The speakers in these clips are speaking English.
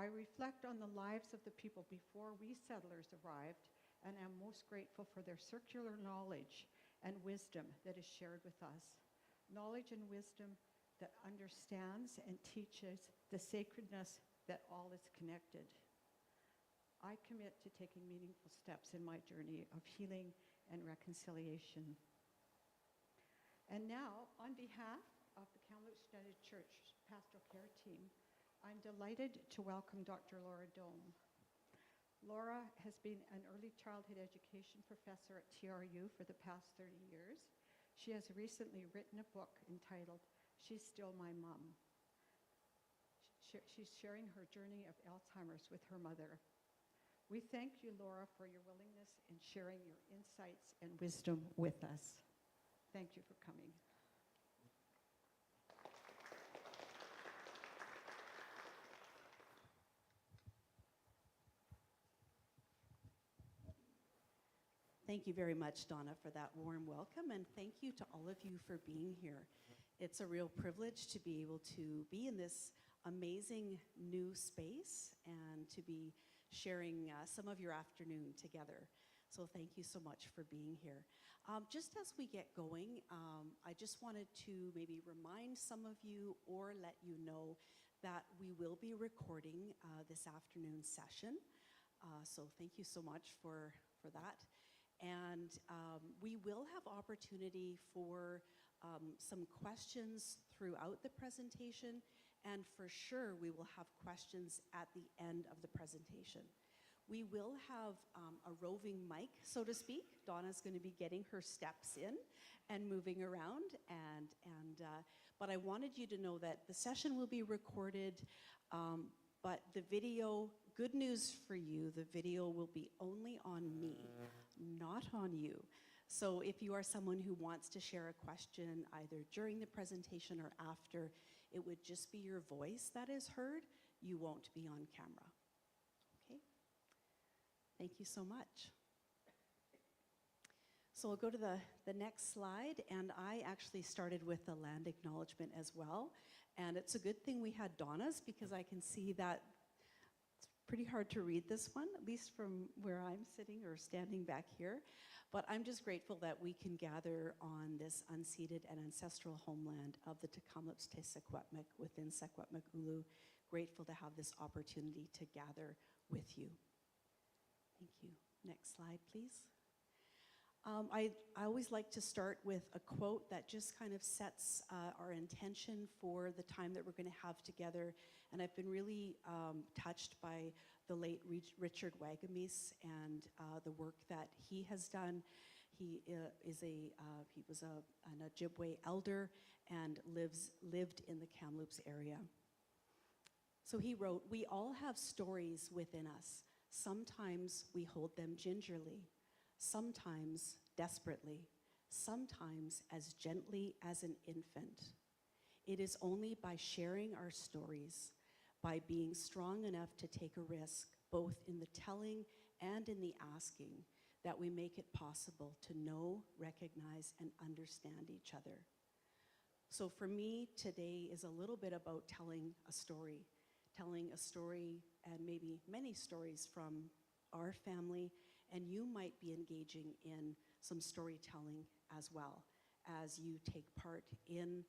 I reflect on the lives of the people before we settlers arrived and am most grateful for their circular knowledge and wisdom that is shared with us. Knowledge and wisdom that understands and teaches the sacredness that all is connected. I commit to taking meaningful steps in my journey of healing and reconciliation. And now, on behalf of the Kamloops United Church Pastoral Care Team, I'm delighted to welcome Dr. Laura Doan. Laura has been an early childhood education professor at TRU for the past 30 years. She has recently written a book entitled, She's Still My Mom. She's sharing her journey of Alzheimer's with her mother. We thank you, Laura, for your willingness in sharing your insights and wisdom with us. Thank you for coming. Thank you very much, Donna, for that warm welcome, and thank you to all of you for being here. It's a real privilege to be able to be in this amazing new space and to be sharing some of your afternoon together. So thank you so much for being here. Just as we get going, I just wanted to maybe remind some of you or let you know that we will be recording this afternoon's session. So thank you so much for that. And we will have opportunity for some questions throughout the presentation, and for sure we will have questions at the end of the presentation. We will have a roving mic, so to speak. Donna's going to be getting her steps in and moving around, but I wanted you to know that the session will be recorded, but the video, good news for you, the video will be only on me, not on you. So if you are someone who wants to share a question either during the presentation or after, it would just be your voice that is heard. You won't be on camera. Okay? Thank you so much. So I'll go to the next slide, and I actually started with the land acknowledgement as well. And it's a good thing we had Donna's, because I can see that it's pretty hard to read this one, at least from where I'm sitting or standing back here. But I'm just grateful that we can gather on this unceded and ancestral homeland of the Kamloops te Secwepemc within Secwepemc Ulu. Grateful to have this opportunity to gather with you. Thank you. Next slide, please. I always like to start with a quote that just kind of sets our intention for the time that we're going to have together. And I've been really touched by the late Richard Wagamis and the work that he has done. He was an Ojibwe elder and lived in the Kamloops area. So he wrote, "We all have stories within us. Sometimes we hold them gingerly, sometimes desperately, sometimes as gently as an infant. It is only by sharing our stories, by being strong enough to take a risk, both in the telling and in the asking, that we make it possible to know, recognize, and understand each other." So for me, today is a little bit about telling a story and maybe many stories from our family, and you might be engaging in some storytelling as well as you take part in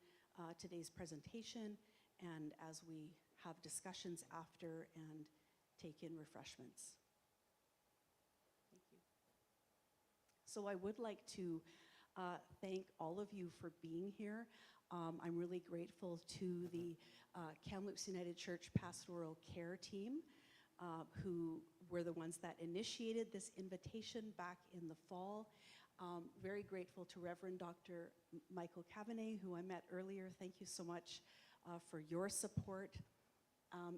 today's presentation and as we have discussions after and take in refreshments. Thank you. So I would like to thank all of you for being here. I'm really grateful to the Kamloops United Church Pastoral Care Team, who were the ones that initiated this invitation back in the fall. Very grateful to Reverend Dr. Michael Cavanagh, who I met earlier. Thank you so much for your support,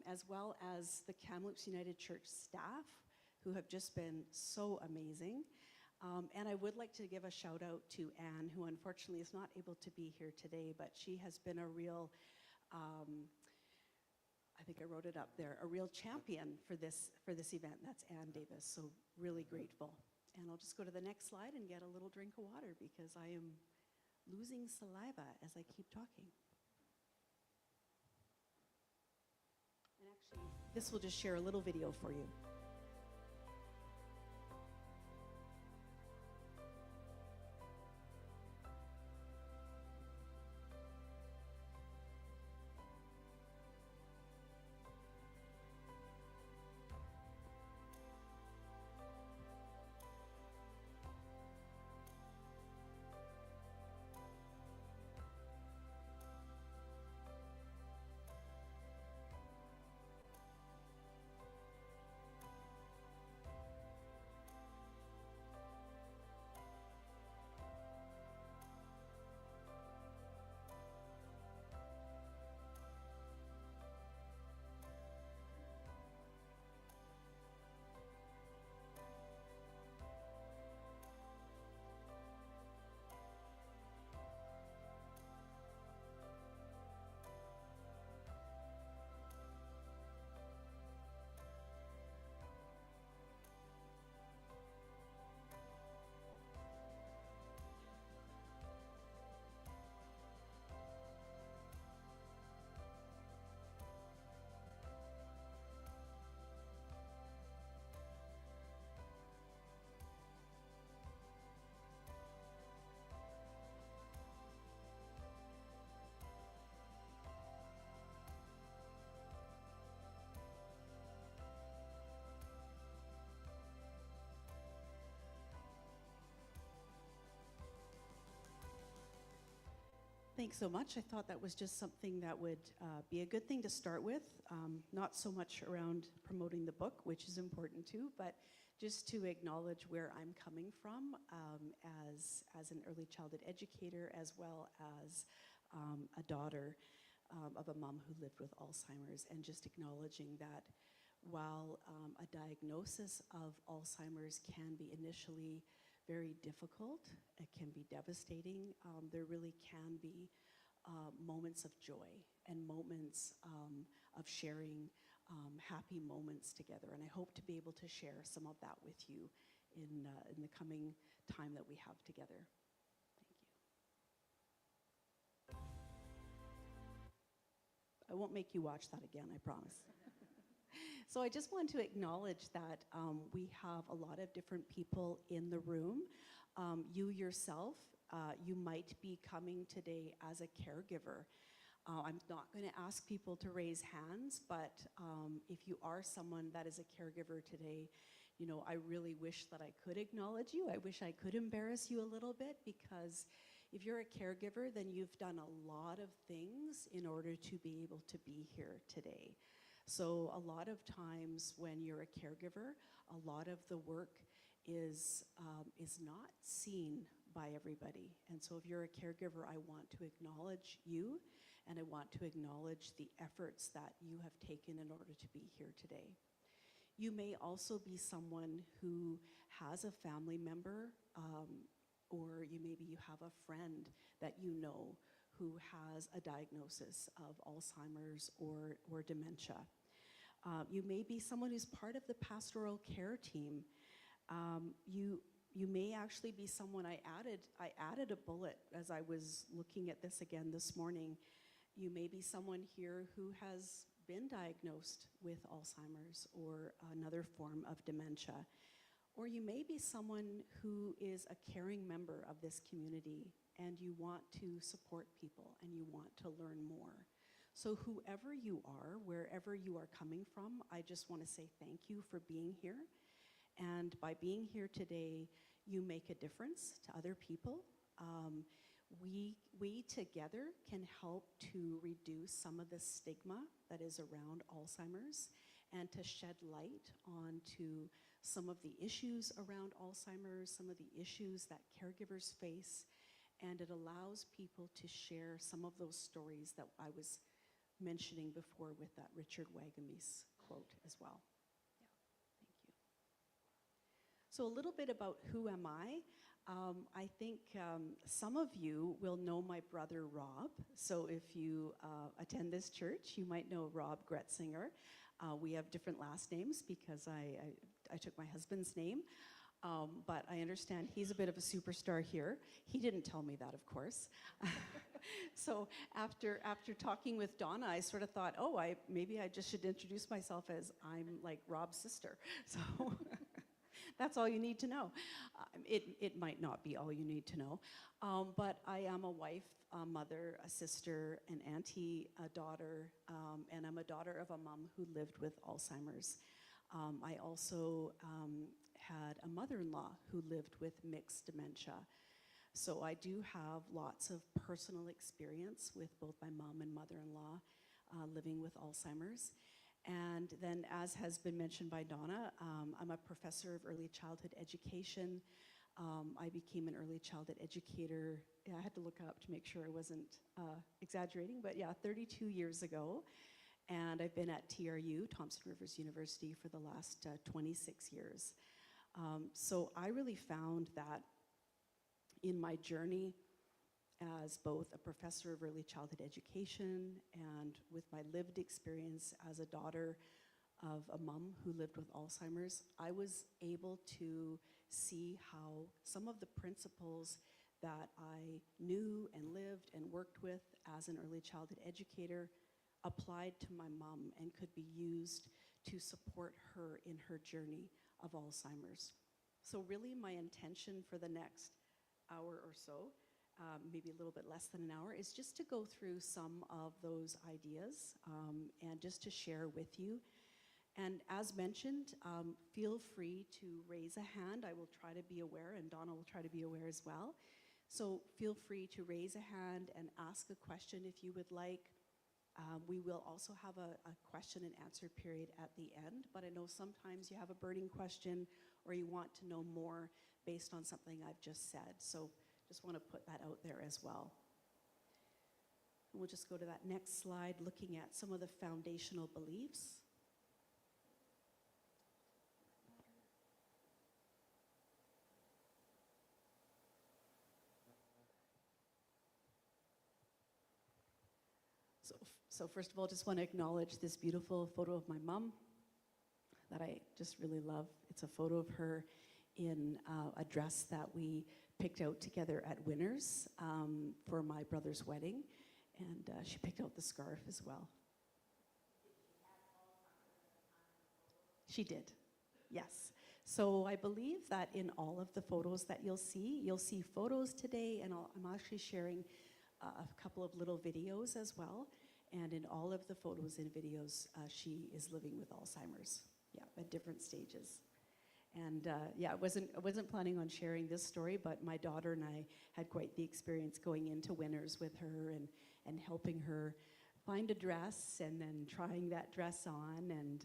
as well as the Kamloops United Church staff, who have just been so amazing. And I would like to give a shout out to Anne, who unfortunately is not able to be here today, but she has been a real, I think I wrote it up there, a real champion for this event. That's Anne Davis, so really grateful. And I'll just go to the next slide and get a little drink of water because I am losing saliva as I keep talking. And actually, this will just share a little video for you. Thanks so much. I thought that was just something that would be a good thing to start with, not so much around promoting the book, which is important too, but just to acknowledge where I'm coming from as an early childhood educator, as well as a daughter of a mom who lived with Alzheimer's, and just acknowledging that while a diagnosis of Alzheimer's can be initially very difficult, it can be devastating, there really can be moments of joy and moments of sharing happy moments together. And I hope to be able to share some of that with you in the coming time that we have together. Thank you. I won't make you watch that again, I promise. So I just want to acknowledge that we have a lot of different people in the room. You yourself, you might be coming today as a caregiver. I'm not going to ask people to raise hands, but if you are someone that is a caregiver today, you know, I really wish that I could acknowledge you. I wish I could embarrass you a little bit, because if you're a caregiver, then you've done a lot of things in order to be able to be here today. So a lot of times when you're a caregiver, a lot of the work is not seen by everybody. And so if you're a caregiver, I want to acknowledge you, and I want to acknowledge the efforts that you have taken in order to be here today. You may also be someone who has a family member, or maybe you have a friend that you know who has a diagnosis of Alzheimer's or dementia. You may be someone who's part of the pastoral care team. You may actually be someone, I added a bullet as I was looking at this again this morning. You may be someone here who has been diagnosed with Alzheimer's or another form of dementia. Or you may be someone who is a caring member of this community, and you want to support people and you want to learn more. So whoever you are, wherever you are coming from, I just want to say thank you for being here. And by being here today, you make a difference to other people. We together can help to reduce some of the stigma that is around Alzheimer's, and to shed light onto some of the issues around Alzheimer's, some of the issues that caregivers face, and it allows people to share some of those stories that I was mentioning before with that Richard Wagamese quote as well. Yeah, thank you. So a little bit about who am I. I think some of you will know my brother Rob. So if you attend this church, you might know Rob Gretzinger. We have different last names because I took my husband's name. But I understand he's a bit of a superstar here. He didn't tell me that, of course. So after talking with Donna, I sort of thought, oh, maybe I just should introduce myself as I'm like Rob's sister. So that's all you need to know. It might not be all you need to know, but I am a wife, a mother, a sister, an auntie, a daughter, and I'm a daughter of a mom who lived with Alzheimer's. I also had a mother-in-law who lived with mixed dementia. So I do have lots of personal experience with both my mom and mother-in-law living with Alzheimer's. And then, as has been mentioned by Donna, I'm a professor of early childhood education. I became an early childhood educator. I had to look up to make sure I wasn't exaggerating, but yeah, 32 years ago. And I've been at TRU, Thompson Rivers University, for the last 26 years. So I really found that in my journey as both a professor of early childhood education and with my lived experience as a daughter of a mom who lived with Alzheimer's, I was able to see how some of the principles that I knew and lived and worked with as an early childhood educator applied to my mom and could be used to support her in her journey of Alzheimer's. So really my intention for the next hour or so, maybe a little bit less than an hour, is just to go through some of those ideas and just to share with you. And as mentioned, feel free to raise a hand. I will try to be aware, and Donna will try to be aware as well. So feel free to raise a hand and ask a question if you would like. We will also have a question and answer period at the end, but I know sometimes you have a burning question or you want to know more based on something I've just said. So just want to put that out there as well. And we'll just go to that next slide, looking at some of the foundational beliefs. So first of all, just want to acknowledge this beautiful photo of my mom that I just really love. It's a photo of her in a dress that we picked out together at Winners for my brother's wedding, and she picked out the scarf as well. She did, yes. So I believe that in all of the photos that you'll see photos today, and I'm actually sharing a couple of little videos as well. And in all of the photos and videos, she is living with Alzheimer's, yeah, at different stages. And yeah, I wasn't planning on sharing this story, but my daughter and I had quite the experience going into Winners with her and helping her find a dress and then trying that dress on. And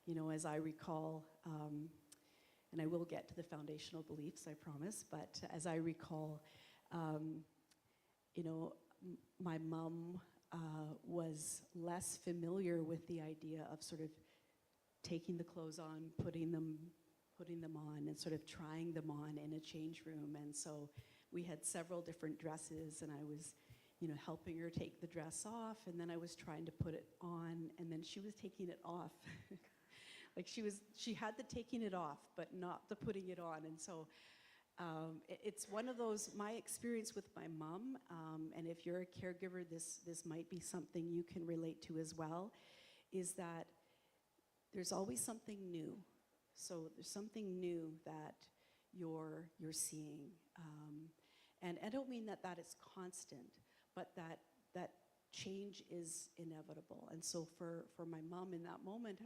you know, as I recall, and I will get to the foundational beliefs, I promise, but as I recall, you know, my mom was less familiar with the idea of sort of taking the clothes on, putting them on, and sort of trying them on in a change room. And so we had several different dresses, and I was, you know, helping her take the dress off, and then I was trying to put it on, and then she was taking it off. Like she had the taking it off, but not the putting it on. And so it's one of those, my experience with my mom, and if you're a caregiver, this might be something you can relate to as well, is that there's always something new. So there's something new that you're seeing. And I don't mean that is constant, but that change is inevitable. And so for my mom in that moment,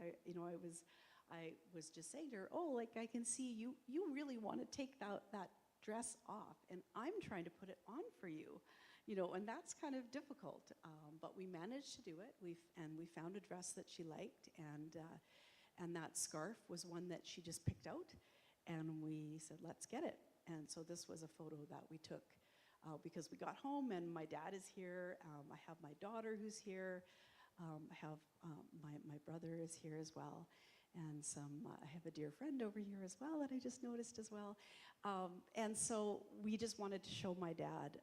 I was just saying to her, oh, like I can see you really want to take that dress off, and I'm trying to put it on for you, you know, and that's kind of difficult. But we managed to do it. We found a dress that she liked, and that scarf was one that she just picked out, and we said, let's get it. And so this was a photo that we took because we got home, and my dad is here. I have my daughter who's here. I have my brother is here as well. And I have a dear friend over here as well that I just noticed as well. And so we just wanted to show my dad,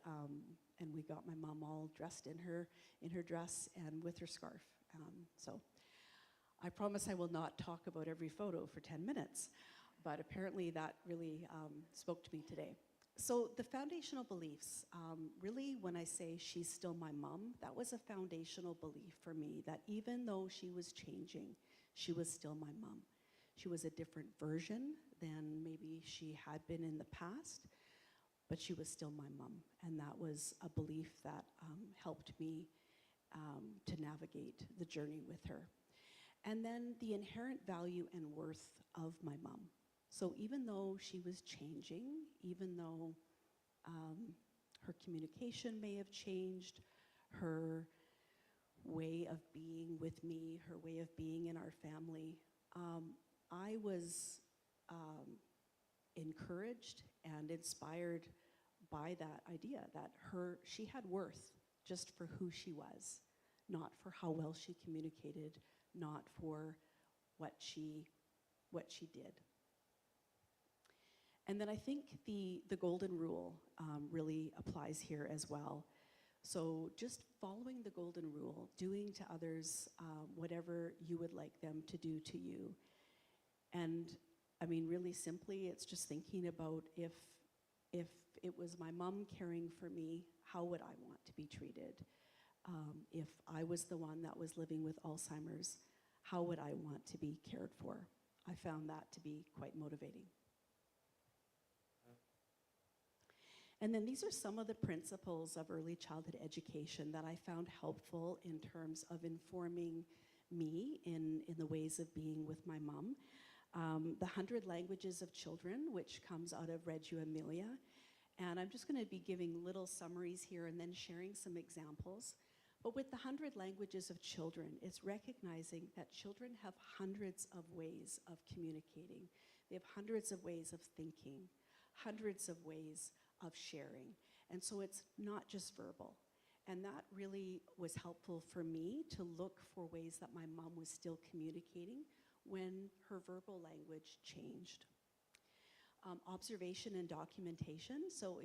and we got my mom all dressed in her dress and with her scarf. So I promise I will not talk about every photo for 10 minutes. but apparently that really spoke to me today. So the foundational beliefs, really when I say she's still my mom, that was a foundational belief for me, that even though she was changing, she was still my mom. She was a different version than maybe she had been in the past, but she was still my mom. And that was a belief that helped me to navigate the journey with her. And then the inherent value and worth of my mom. So even though she was changing, even though her communication may have changed, her way of being with me, her way of being in our family, I was encouraged and inspired by that idea that she had worth just for who she was, not for how well she communicated, not for what she did. And then I think the golden rule really applies here as well. So just following the golden rule, doing to others whatever you would like them to do to you. And I mean, really simply, it's just thinking about if it was my mom caring for me, how would I want to be treated? If I was the one that was living with Alzheimer's, how would I want to be cared for? I found that to be quite motivating. And then these are some of the principles of early childhood education that I found helpful in terms of informing me in the ways of being with my mom. The 100 Languages of Children, which comes out of Reggio Emilia. And I'm just going to be giving little summaries here and then sharing some examples. But with the 100 Languages of Children, it's recognizing that children have hundreds of ways of communicating. They have hundreds of ways of thinking, hundreds of ways of sharing. And so it's not just verbal. And that really was helpful for me to look for ways that my mom was still communicating when her verbal language changed. Observation and documentation. So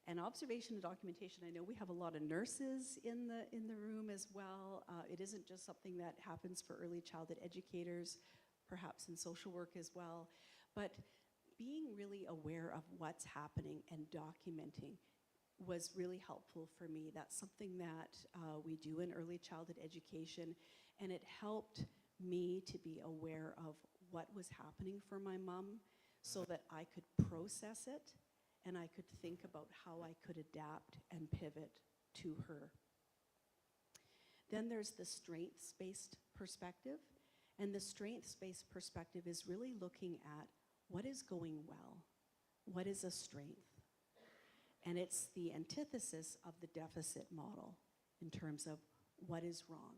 and observation and documentation, I know we have a lot of nurses in the room as well. It isn't just something that happens for early childhood educators, perhaps in social work as well. But being really aware of what's happening and documenting was really helpful for me. That's something that we do in early childhood education, and it helped me to be aware of what was happening for my mom so that I could process it and I could think about how I could adapt and pivot to her. Then there's the strengths-based perspective, and the strengths-based perspective is really looking at what is going well, what is a strength, and it's the antithesis of the deficit model in terms of what is wrong.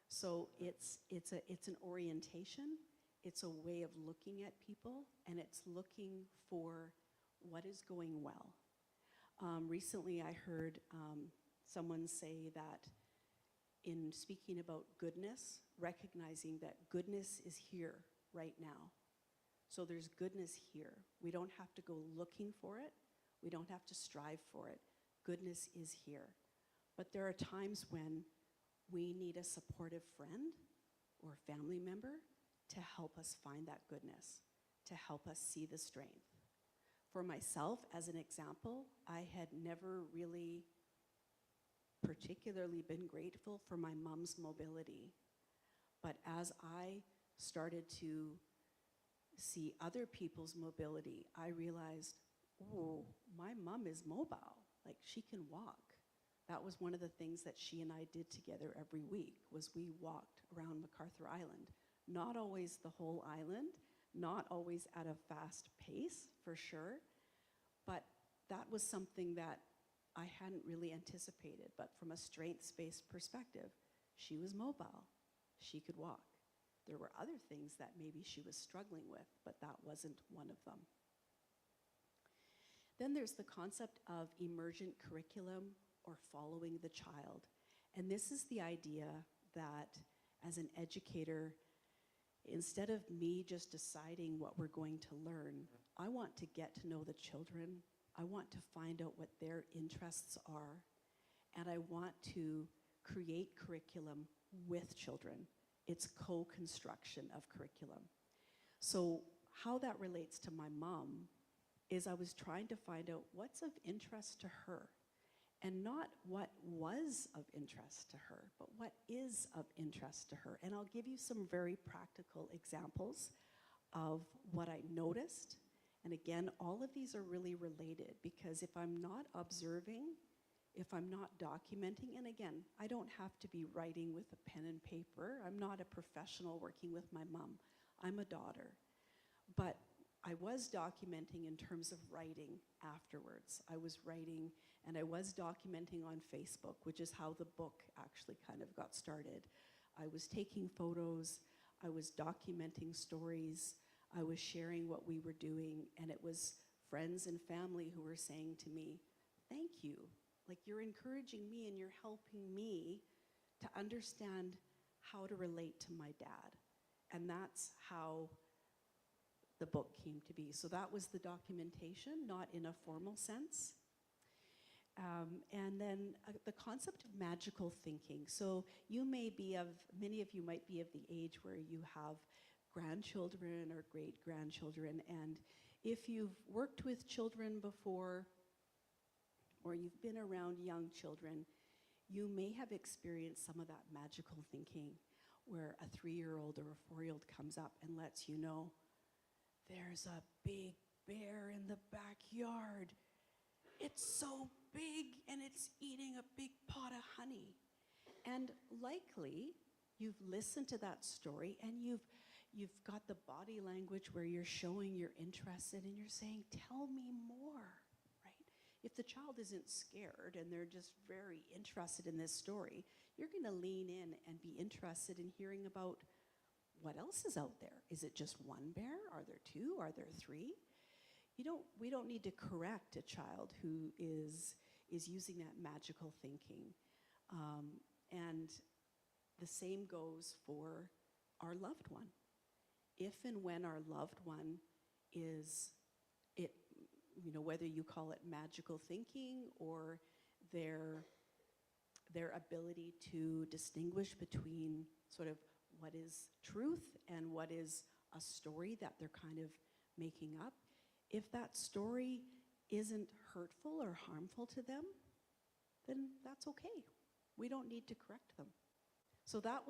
So it's an orientation, it's a way of looking at people, and it's looking for what is going well. Recently I heard someone say that in speaking about goodness, recognizing that goodness is here right now. So there's goodness here. We don't have to go looking for it. We don't have to strive for it. Goodness is here. But there are times when we need a supportive friend or family member to help us find that goodness, to help us see the strength. For myself, as an example, I had never really particularly been grateful for my mom's mobility. But as I started to see other people's mobility, I realized, oh, my mom is mobile. Like, she can walk. That was one of the things that she and I did together every week, was we walked around MacArthur Island. Not always the whole island, not always at a fast pace, for sure, but that was something that I hadn't really anticipated. But from a strengths-based perspective, she was mobile. She could walk. There were other things that maybe she was struggling with, but that wasn't one of them. Then there's the concept of emergent curriculum, or following the child. And this is the idea that as an educator, instead of me just deciding what we're going to learn, I want to get to know the children. I want to find out what their interests are. And I want to create curriculum with children. It's co-construction of curriculum. So how that relates to my mom is I was trying to find out what's of interest to her, and not what was of interest to her, but what is of interest to her. And I'll give you some very practical examples of what I noticed. And again, all of these are really related, because if I'm not observing, if I'm not documenting, and again, I don't have to be writing with a pen and paper. I'm not a professional working with my mom. I'm a daughter. But I was documenting in terms of writing afterwards. I was writing and I was documenting on Facebook, which is how the book actually kind of got started. I was taking photos, I was documenting stories, I was sharing what we were doing, and it was friends and family who were saying to me, thank you. Like, you're encouraging me and you're helping me to understand how to relate to my dad. And that's how the book came to be. So that was the documentation, not in a formal sense. And then the concept of magical thinking. So you may be of, many of you might be of the age where you have grandchildren or great-grandchildren, and if you've worked with children before, or you've been around young children, you may have experienced some of that magical thinking where a 3-year-old or a 4-year-old comes up and lets you know, there's a big bear in the backyard. It's so big and it's eating a big pot of honey. And likely you've listened to that story and you've got the body language where you're showing you're interested and you're saying, tell me more, right? If the child isn't scared and they're just very interested in this story, you're gonna lean in and be interested in hearing about what else is out there. Is it just one bear? Are there 2? Are there 3? We don't need to correct a child who is using that magical thinking. And the same goes for our loved one. If and when our loved one is, whether you call it magical thinking or their ability to distinguish between sort of what is truth and what is a story that they're kind of making up, if that story isn't hurtful or harmful to them, then that's okay. We don't need to correct them. So that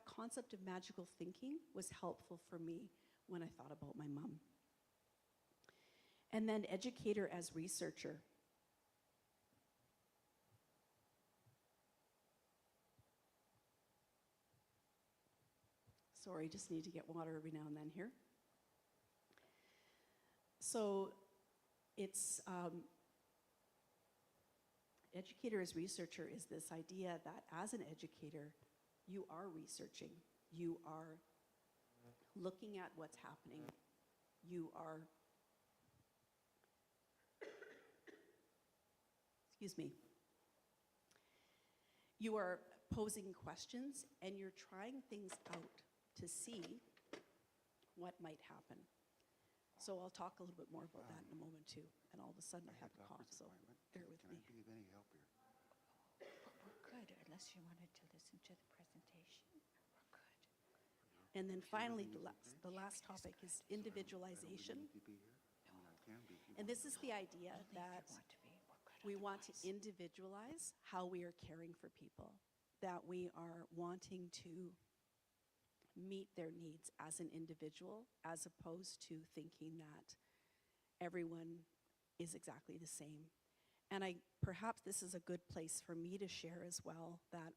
concept of magical thinking was helpful for me when I thought about my mom. And then educator as researcher. Sorry, just need to get water every now and then here. So it's educator as researcher is this idea that as an educator, you are researching. You are looking at what's happening. You are, you are posing questions and you're trying things out to see what might happen. So I'll talk a little bit more about that in a moment too. And all of a sudden I have a cough, so bear with me. Can I be of any help here? We're good, unless you wanted to listen to the presentation. We're good. And then finally, the last topic is individualization. I don't really need to be here. I mean, I can be if you And want. this is the idea that we want to individualize how we are caring for people, that we are wanting to meet their needs as an individual, as opposed to thinking that everyone is exactly the same. And perhaps this is a good place for me to share as well that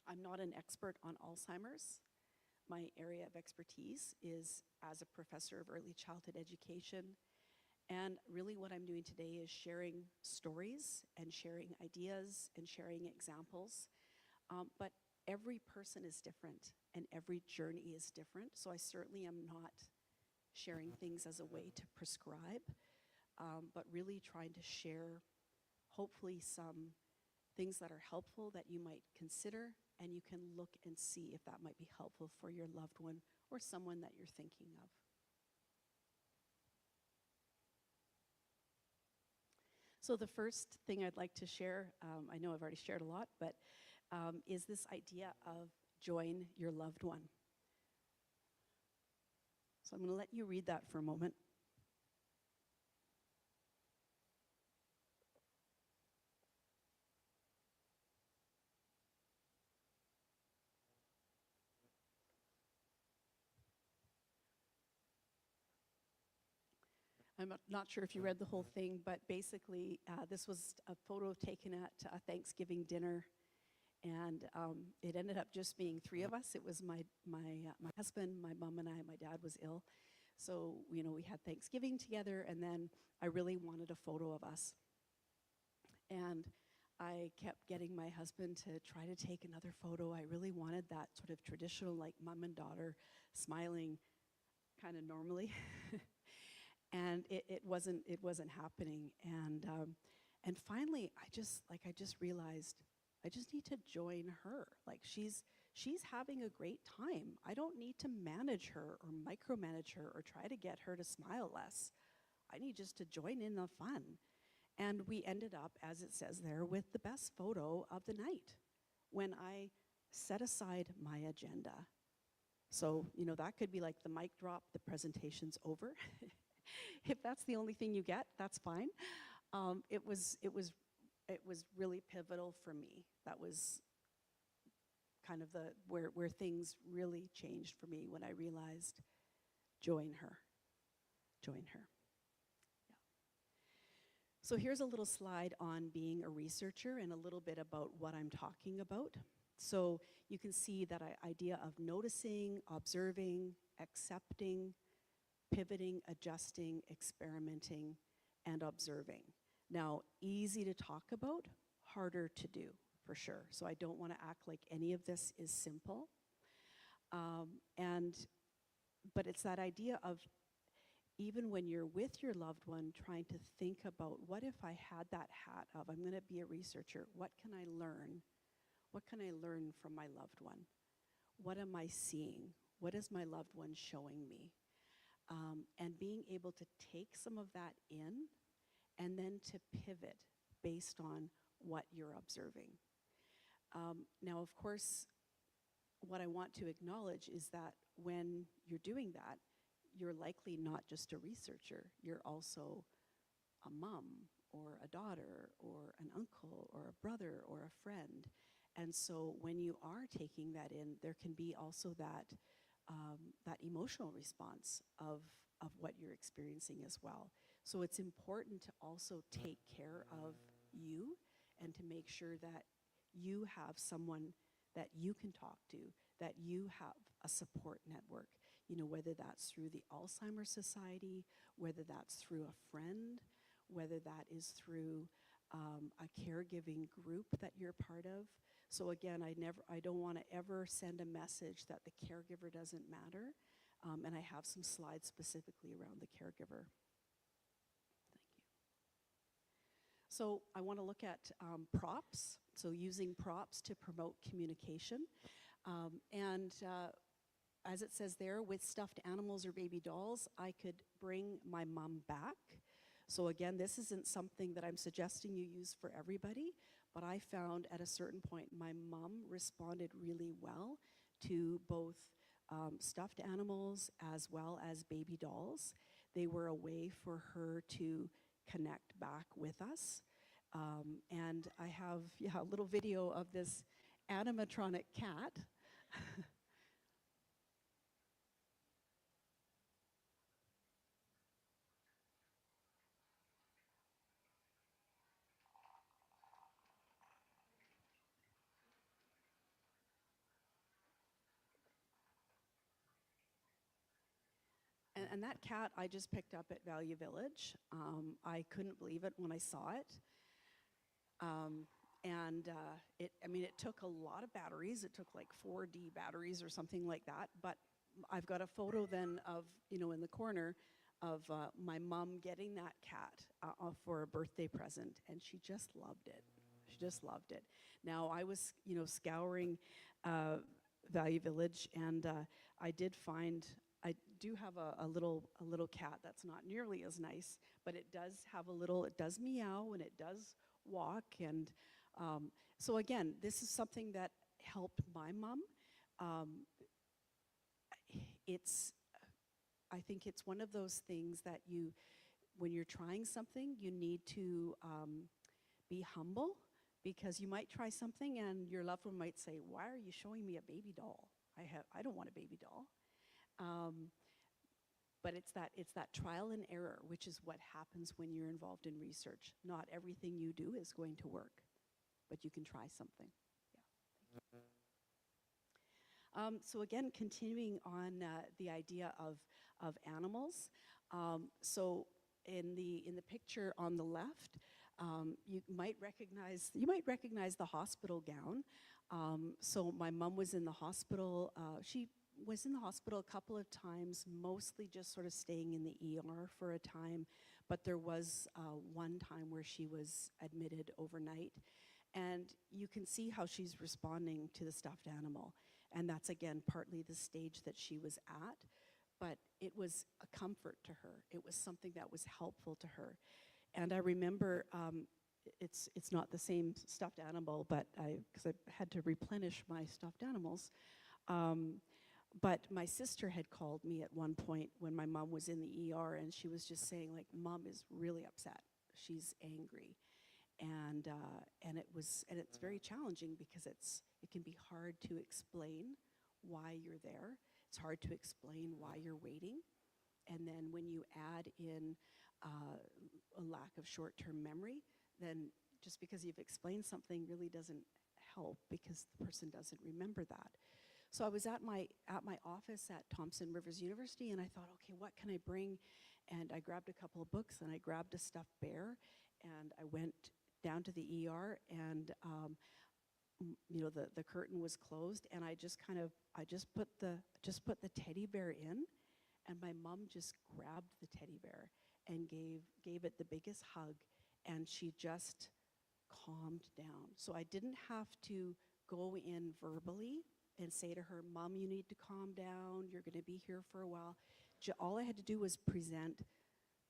I'm not an expert on Alzheimer's. My area of expertise is as a professor of early childhood education. And really what I'm doing today is sharing stories and sharing ideas and sharing examples. But every person is different and every journey is different. So I certainly am not sharing things as a way to prescribe, but really trying to share hopefully some things that are helpful that you might consider, and you can look and see if that might be helpful for your loved one or someone that you're thinking of. So the first thing I'd like to share, I know I've already shared a lot, but is this idea of join your loved one. So So I'm going to let you read that for a moment. I'm not sure if you read the whole thing, but basically this was a photo taken at a Thanksgiving dinner, and it ended up just being 3 of us. It was my husband, my mom, and I. My dad was ill, so we had Thanksgiving together, and then I really wanted a photo of us, and I kept getting my husband to try to take another photo. I really wanted that sort of traditional, like mom and daughter smiling, kind of normally. And it wasn't happening, and finally I just realized I just need to join her. Like she's having a great time. I don't need to manage her or micromanage her or try to get her to smile less. I need just to join in the fun. And we ended up, as it says there, with the best photo of the night when I set aside my agenda. So that could be like the mic drop, the presentation's over. If that's the only thing you get, that's fine. It was really pivotal for me. That was kind of where things really changed for me when I realized, join her. Yeah. So here's a little slide on being a researcher and a little bit about what I'm talking about. So you can see that idea of noticing, observing, accepting, pivoting, adjusting, experimenting, and observing. Now, easy to talk about, harder to do, for sure. So I don't want to act like any of this is simple. But it's that idea of, even when you're with your loved one, trying to think about, what if I had that hat of, I'm going to be a researcher, what can I learn? What can I learn from my loved one? What am I seeing? What is my loved one showing me? And being able to take some of that in and then to pivot based on what you're observing. Now, of course, what I want to acknowledge is that when you're doing that, you're likely not just a researcher, you're also a mom or a daughter or an uncle or a brother or a friend. And so when you are taking that in, there can be also that emotional response of what you're experiencing as well. So it's important to also take care of you and to make sure that you have someone that you can talk to, that you have a support network, whether that's through the Alzheimer Society, whether that's through a friend, whether that is through a caregiving group that you're part of. So again, I don't want to ever send a message that the caregiver doesn't matter. And I have some slides specifically around the caregiver. Thank you. So I want to look at props. So using props to promote communication. As it says there, with stuffed animals or baby dolls, I could bring my mom back. So again, this isn't something that I'm suggesting you use for everybody, but I found at a certain point my mom responded really well to both stuffed animals as well as baby dolls. They were a way for her to connect back with us. And I have a little video of this animatronic cat. And that cat I just picked up at Value Village. I couldn't believe it when I saw it. It took a lot of batteries. It took like 4D batteries or something like that. But I've got a photo then of, in the corner of my mom getting that cat for a birthday present. And she just loved it. She just loved it. Now, I was, scouring Value Village, and I did find, I do have a little cat that's not nearly as nice, but it does meow and it does walk. And so again, this is something that helped my mom. I think it's one of those things that when you're trying something, you need to be humble, because you might try something and your loved one might say, "Why are you showing me a baby doll? I don't want a baby doll." But it's that trial and error, which is what happens when you're involved in research. Not everything you do is going to work, but you can try something. Yeah. So again, continuing on the idea of animals. So in the picture on the left, you might recognize the hospital gown. So my mom was in the hospital. She was in the hospital a couple of times, mostly just sort of staying in the ER for a time. But there was one time where she was admitted overnight. And you can see how she's responding to the stuffed animal. And that's, again, partly the stage that she was at. But it was a comfort to her. It was something that was helpful to her. And I remember, it's not the same stuffed animal, but because I had to replenish my stuffed animals. But my sister had called me at one point when my mom was in the ER, and she was just saying, like, "Mom is really upset. She's angry." And it's very challenging, because it can be hard to explain why you're there. It's hard to explain why you're waiting. And then when you add in a lack of short-term memory, then just because you've explained something really doesn't help, because the person doesn't remember that. So I was at my office at Thompson Rivers University, and I thought, okay, what can I bring? And I grabbed a couple of books, and I grabbed a stuffed bear, and I went down to the ER, and the curtain was closed, and I just put the teddy bear in, and my mom just grabbed the teddy bear and gave it the biggest hug, and she just calmed down. So I didn't have to go in verbally and say to her, "Mom, you need to calm down. You're going to be here for a while." All I had to do was present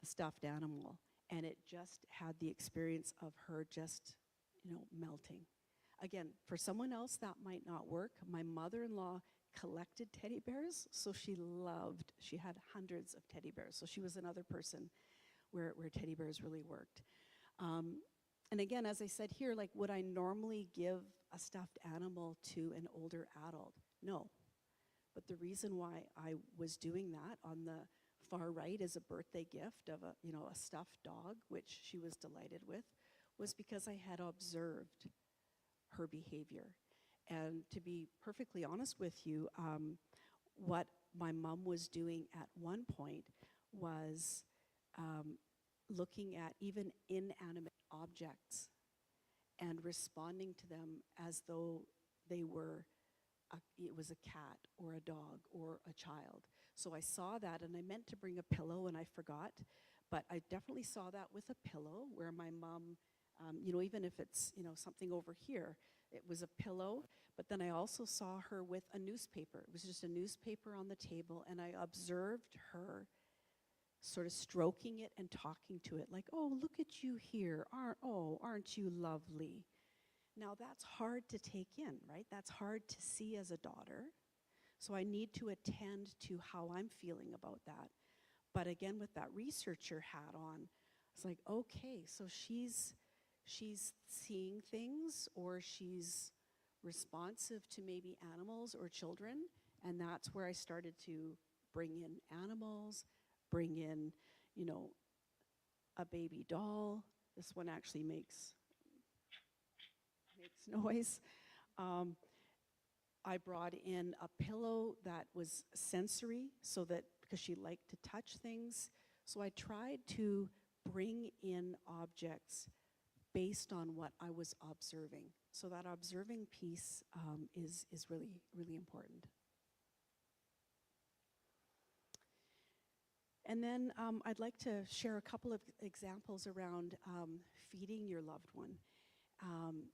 the stuffed animal, and it just had the experience of her just, melting. Again, for someone else that might not work. My mother-in-law collected teddy bears, so she had hundreds of teddy bears. So she was another person where teddy bears really worked. And again, as I said here, like, would I normally give a stuffed animal to an older adult? No. But the reason why I was doing that on the far right as a birthday gift of a stuffed dog, which she was delighted with, was because I had observed her behavior. And to be perfectly honest with you, what my mom was doing at one point was looking at even inanimate objects and responding to them as though it was a cat or a dog or a child. So I saw that, and I meant to bring a pillow, and I forgot. But I definitely saw that with a pillow, where my mom, even if it's, something over here, it was a pillow. But then I also saw her with a newspaper. It was just a newspaper on the table, and I observed her sort of stroking it and talking to it, like, "Oh, look at you here. Aren't you lovely?" Now, that's hard to take in, right? That's hard to see as a daughter. So I need to attend to how I'm feeling about that. But again, with that researcher hat on, it's like, okay, so she's seeing things, or she's responsive to maybe animals or children. And that's where I started to bring in animals, bring in, a baby doll. This one actually makes noise. I brought in a pillow that was sensory, so that, because she liked to touch things. So I tried to bring in objects based on what I was observing. So that observing piece is really, really important. And then I'd like to share a couple of examples around feeding your loved one.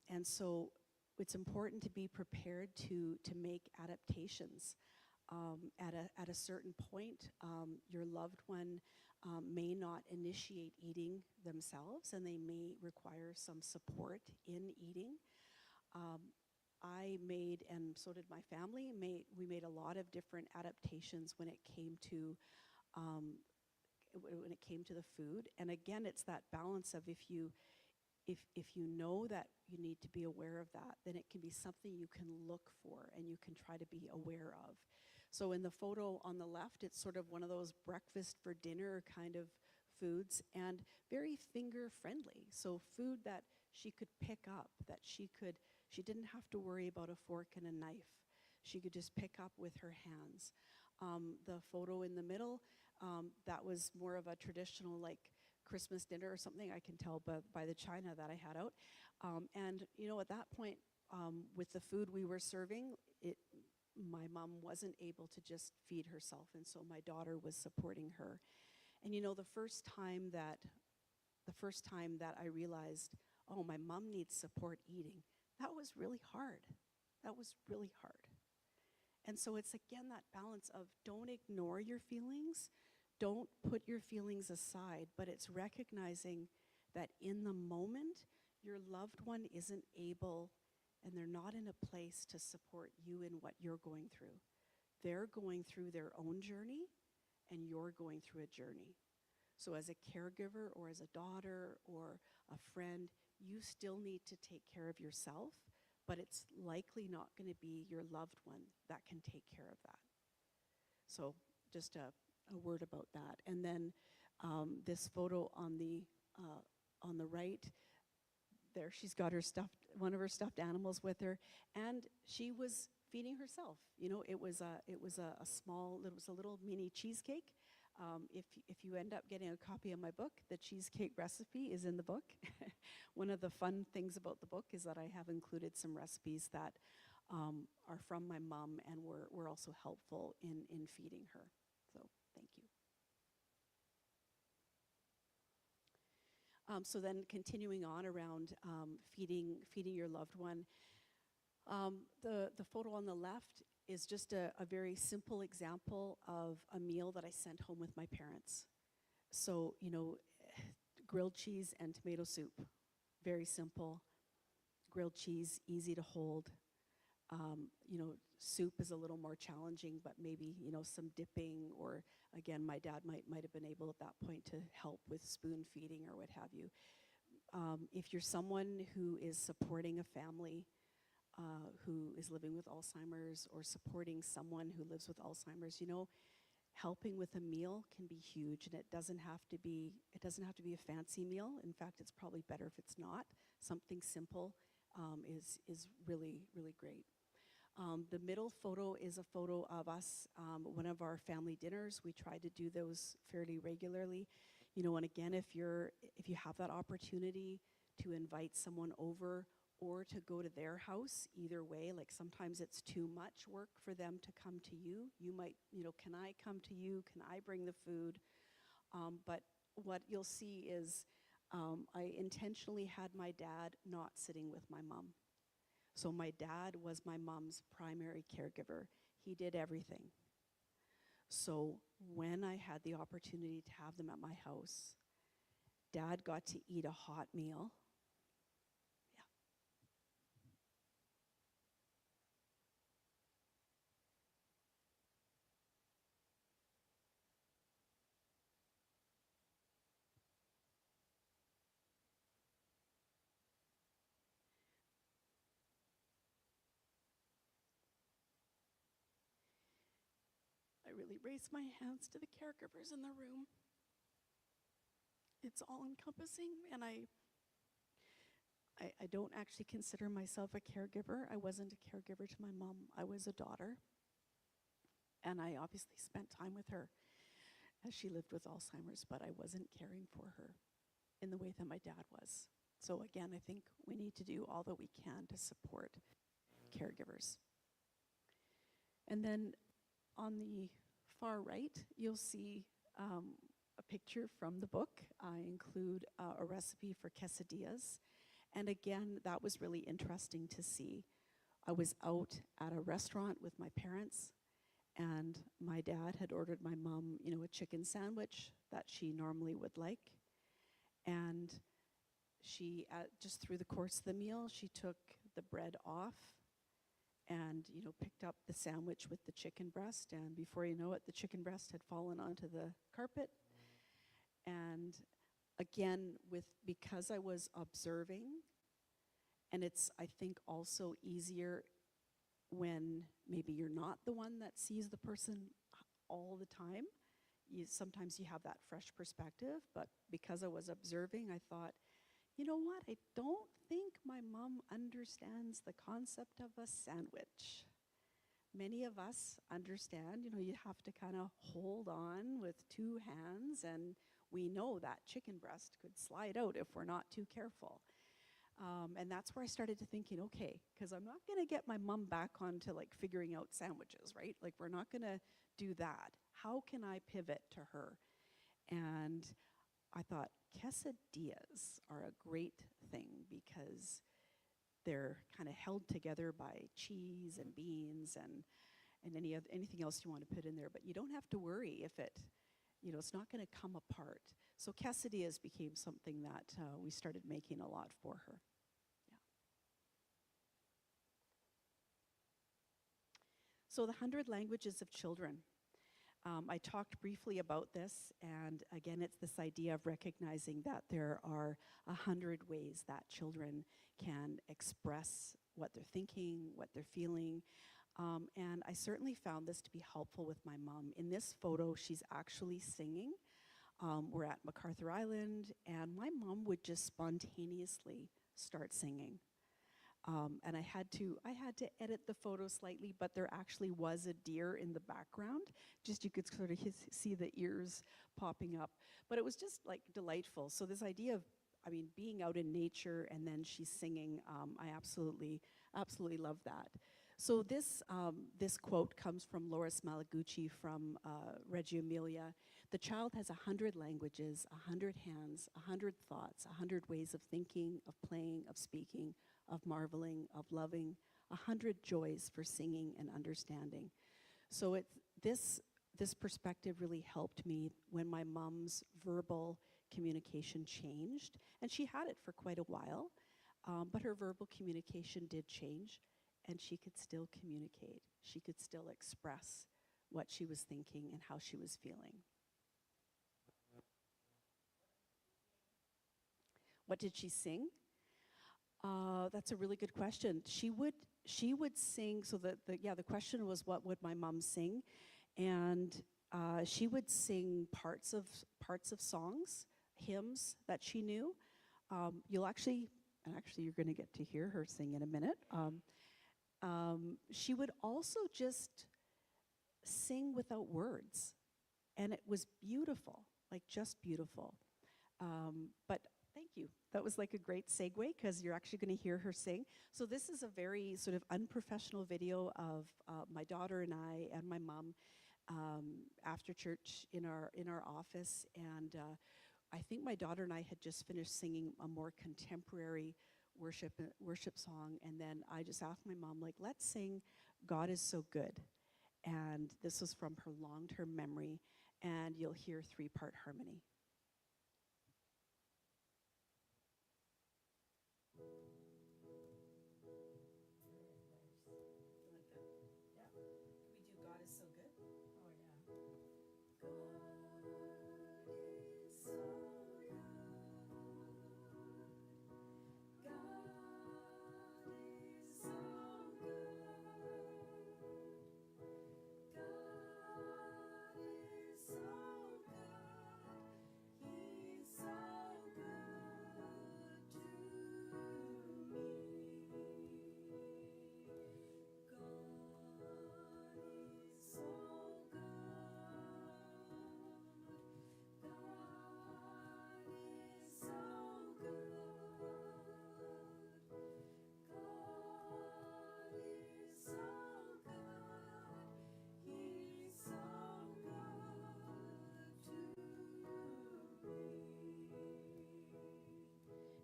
And so it's important to be prepared to make adaptations. At a certain point, your loved one may not initiate eating themselves, and they may require some support in eating. I made, and so did my family, we made a lot of different adaptations when it came to when it came to the food. And again, it's that balance of if you know that you need to be aware of that, then it can be something you can look for and you can try to be aware of. So in the photo on the left, it's sort of one of those breakfast for dinner kind of foods, and very finger friendly. So food that she could pick up, that she didn't have to worry about a fork and a knife. She could just pick up with her hands. The photo in the middle, that was more of a traditional like Christmas dinner or something, I can tell by the china that I had out. And at that point, with the food we were serving, my mom wasn't able to just feed herself, and so my daughter was supporting her. And the first time that I realized, oh, my mom needs support eating, that was really hard. That was really hard. And so it's again that balance of don't ignore your feelings, don't put your feelings aside, but it's recognizing that in the moment, your loved one isn't able and they're not in a place to support you in what you're going through. They're going through their own journey and you're going through a journey. So as a caregiver or as a daughter or a friend, you still need to take care of yourself, but it's likely not going to be your loved one that can take care of that. So just a word about that. And then this photo on the right, there she's got one of her stuffed animals with her, and she was feeding herself. It was a little mini cheesecake. If you end up getting a copy of my book, the cheesecake recipe is in the book. One of the fun things about the book is that I have included some recipes that are from my mom and were also helpful in feeding her. So thank you. So then continuing on around feeding your loved one, the photo on the left is just a very simple example of a meal that I sent home with my parents. So, grilled cheese and tomato soup, very simple. Grilled cheese, easy to hold. Soup is a little more challenging, but maybe, some dipping, or again, my dad might have been able at that point to help with spoon feeding or what have you. If you're someone who is supporting a family who is living with Alzheimer's or supporting someone who lives with Alzheimer's, helping with a meal can be huge, and it doesn't have to be a fancy meal. In fact, it's probably better if it's not. Something simple is really, really great. The middle photo is a photo of us, one of our family dinners. We try to do those fairly regularly. And again, if you have that opportunity to invite someone over or to go to their house, either way, like sometimes it's too much work for them to come to you. You might, can I come to you? Can I bring the food? But what you'll see is I intentionally had my dad not sitting with my mom. So my dad was my mom's primary caregiver. He did everything. So when I had the opportunity to have them at my house, Dad got to eat a hot meal. Yeah. I really raise my hands to the caregivers in the room. It's all encompassing, and I don't actually consider myself a caregiver. I wasn't a caregiver to my mom. I was a daughter, and I obviously spent time with her as she lived with Alzheimer's, but I wasn't caring for her in the way that my dad was. So again, I think we need to do all that we can to support caregivers. And then on the far right, you'll see a picture from the book. I include a recipe for quesadillas. And again, that was really interesting to see. I was out at a restaurant with my parents, and my dad had ordered my mom, a chicken sandwich that she normally would like. And she, just through the course of the meal, she took the bread off and, picked up the sandwich with the chicken breast, and before you know it, the chicken breast had fallen onto the carpet. And again, because I was observing, and it's, I think, also easier when maybe you're not the one that sees the person all the time. Sometimes you have that fresh perspective, but because I was observing, I thought, you know what, I don't think my mom understands the concept of a sandwich. Many of us understand, you have to kind of hold on with two hands, and we know that chicken breast could slide out if we're not too careful. And that's where I started to thinking, okay, because I'm not going to get my mom back onto like figuring out sandwiches, right? Like we're not going to do that. How can I pivot to her? And I thought quesadillas are a great thing because they're kind of held together by cheese and beans and anything else you want to put in there. But you don't have to worry if it's not going to come apart. So quesadillas became something that we started making a lot for her. Yeah. So the 100 languages of children. I talked briefly about this, and again, it's this idea of recognizing that there are 100 ways that children can express what they're thinking, what they're feeling. And I certainly found this to be helpful with my mom. In this photo, she's actually singing. We're at MacArthur Island, and my mom would just spontaneously start singing. And I had to edit the photo slightly, but there actually was a deer in the background. Just you could sort of see the ears popping up. But it was just like delightful. So this idea of, being out in nature and then she's singing, I absolutely love that. So this quote comes from Loris Malaguchi from Reggio Emilia. The child has 100 languages, 100 hands, 100 thoughts, 100 ways of thinking, of playing, of speaking, of marveling, of loving, 100 joys for singing and understanding. So this perspective really helped me when my mom's verbal communication changed. And she had it for quite a while, but her verbal communication did change, and she could still communicate. She could still express what she was thinking and how she was feeling. What did she sing? That's a really good question. She would sing. So the question was, what would my mom sing? And she would sing parts of songs, hymns that she knew. You're going to get to hear her sing in a minute. She would also just sing without words, and it was beautiful, like just beautiful. But thank you. That was like a great segue because you're actually going to hear her sing. So this is a very sort of unprofessional video of my daughter and I and my mom after church in our office, and I think my daughter and I had just finished singing a more contemporary worship song, and then I just asked my mom, like, let's sing God Is So Good. And this was from her long-term memory, and you'll hear 3-part harmony.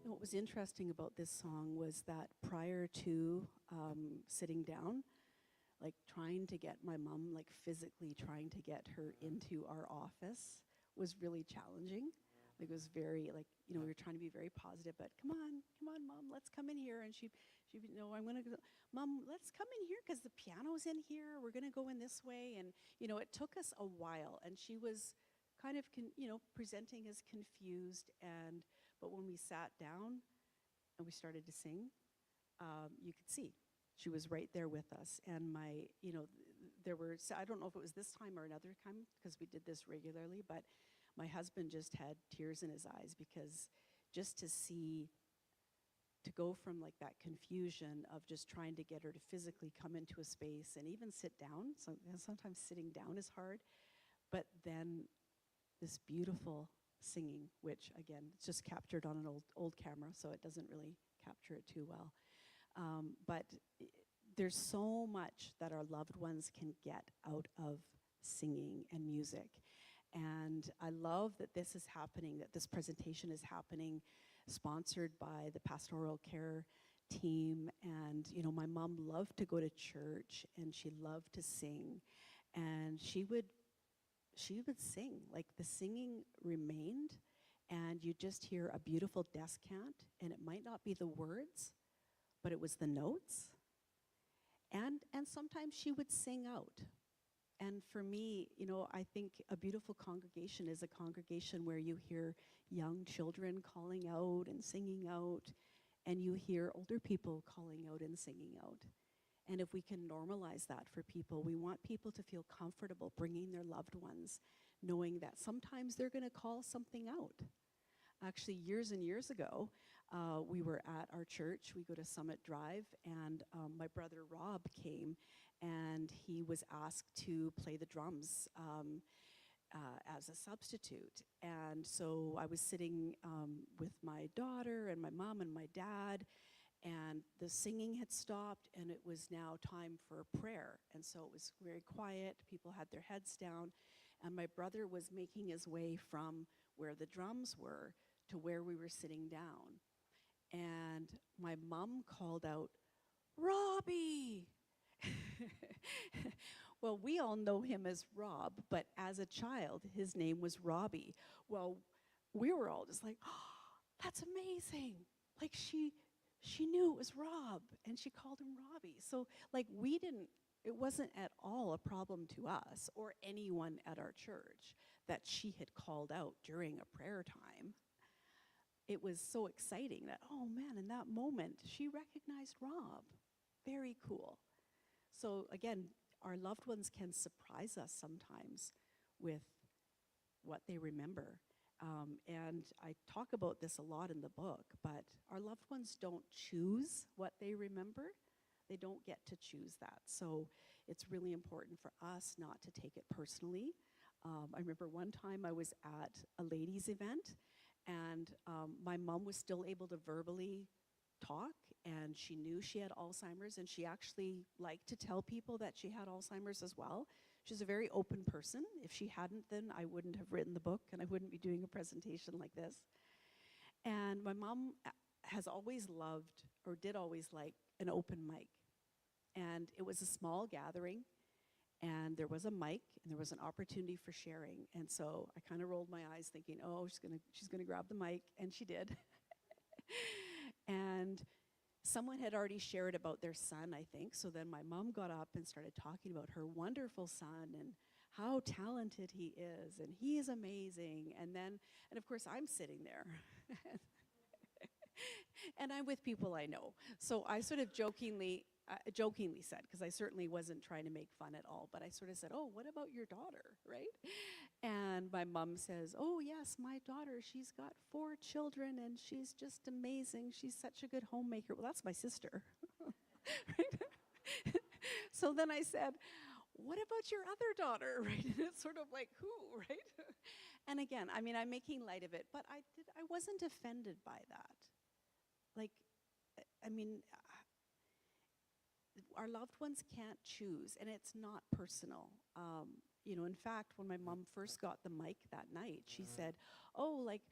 And what was interesting about this song was that prior to sitting down, like trying to get my mom, like physically trying to get her into our office was really challenging. Like it was very, like, we were trying to be very positive, but come on, mom, let's come in here. And I'm going to go, Mom, let's come in here because the piano's in here. We're going to go in this way. And, it took us a while. And she was kind of, presenting as confused. But when we sat down and we started to sing, you could see she was right there with us. And I don't know if it was this time or another time because we did this regularly, but my husband just had tears in his eyes because just to go from like that confusion of just trying to get her to physically come into a space and even sit down. So sometimes sitting down is hard, but then this beautiful singing, which again, it's just captured on an old camera, so it doesn't really capture it too well. But there's so much that our loved ones can get out of singing and music. And I love that this is happening, that this presentation is happening, sponsored by the pastoral care team. And, my mom loved to go to church and she loved to sing. And she would sing, like the singing remained, and you just hear a beautiful descant, and it might not be the words, but it was the notes. And sometimes she would sing out. And for me, I think a beautiful congregation is a congregation where you hear young children calling out and singing out, and you hear older people calling out and singing out. And if we can normalize that for people, we want people to feel comfortable bringing their loved ones, knowing that sometimes they're going to call something out. Actually, years and years ago, we were at our church. We go to Summit Drive, and my brother Rob came, and he was asked to play the drums as a substitute. And so I was sitting with my daughter and my mom and my dad, and the singing had stopped, and it was now time for prayer. And so it was very quiet. People had their heads down, and my brother was making his way from where the drums were to where we were sitting down. And my mom called out, "Robbie!" Well, we all know him as Rob, but as a child, his name was Robbie. Well, we were all just like, "Oh, that's amazing." Like she knew it was Rob, and she called him Robbie. So like it wasn't at all a problem to us or anyone at our church that she had called out during a prayer time. It was so exciting that, oh man, in that moment, she recognized Rob. Very cool. So again, our loved ones can surprise us sometimes with what they remember. And I talk about this a lot in the book, but our loved ones don't choose what they remember. They don't get to choose that. So it's really important for us not to take it personally. I remember one time I was at a ladies' event, and my mom was still able to verbally talk, and she knew she had Alzheimer's, and she actually liked to tell people that she had Alzheimer's as well. She's a very open person. If she hadn't, then I wouldn't have written the book, and I wouldn't be doing a presentation like this. And my mom has always loved, or did always like, an open mic. And it was a small gathering, and there was a mic, and there was an opportunity for sharing. And so I kind of rolled my eyes thinking, oh, she's gonna grab the mic, and she did. And someone had already shared about their son, I think. So then my mom got up and started talking about her wonderful son and how talented he is, and he is amazing. And of course, I'm sitting there. And I'm with people I know. So I sort of jokingly said, because I certainly wasn't trying to make fun at all, but I sort of said, oh, what about your daughter, right? And my mom says, oh, yes, my daughter, she's got 4 children, and she's just amazing. She's such a good homemaker. Well, that's my sister. Right? So then I said, what about your other daughter, right? And it's sort of like, who, right? And again, I mean, I'm making light of it, but I wasn't offended by that. Like, I mean, our loved ones can't choose, and it's not personal. In fact, when my mom first got the mic that night, she said, oh, like,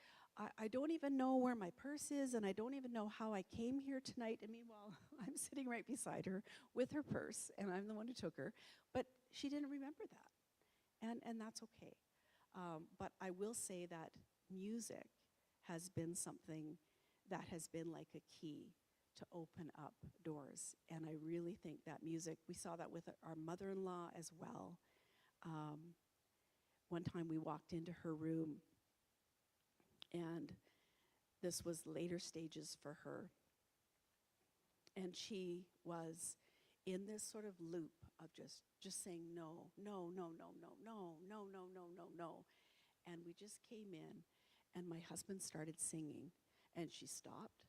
I don't even know where my purse is, and I don't even know how I came here tonight. And meanwhile, I'm sitting right beside her with her purse, and I'm the one who took her. But she didn't remember that, and that's okay. But I will say that music has been something that has been like a key to open up doors. And I really think that music, we saw that with our mother-in-law as well. One time we walked into her room, and this was later stages for her. And she was in this sort of loop of just saying no, no, no, no, no, no, no, no, no, no, no. And we just came in, and my husband started singing, and she stopped,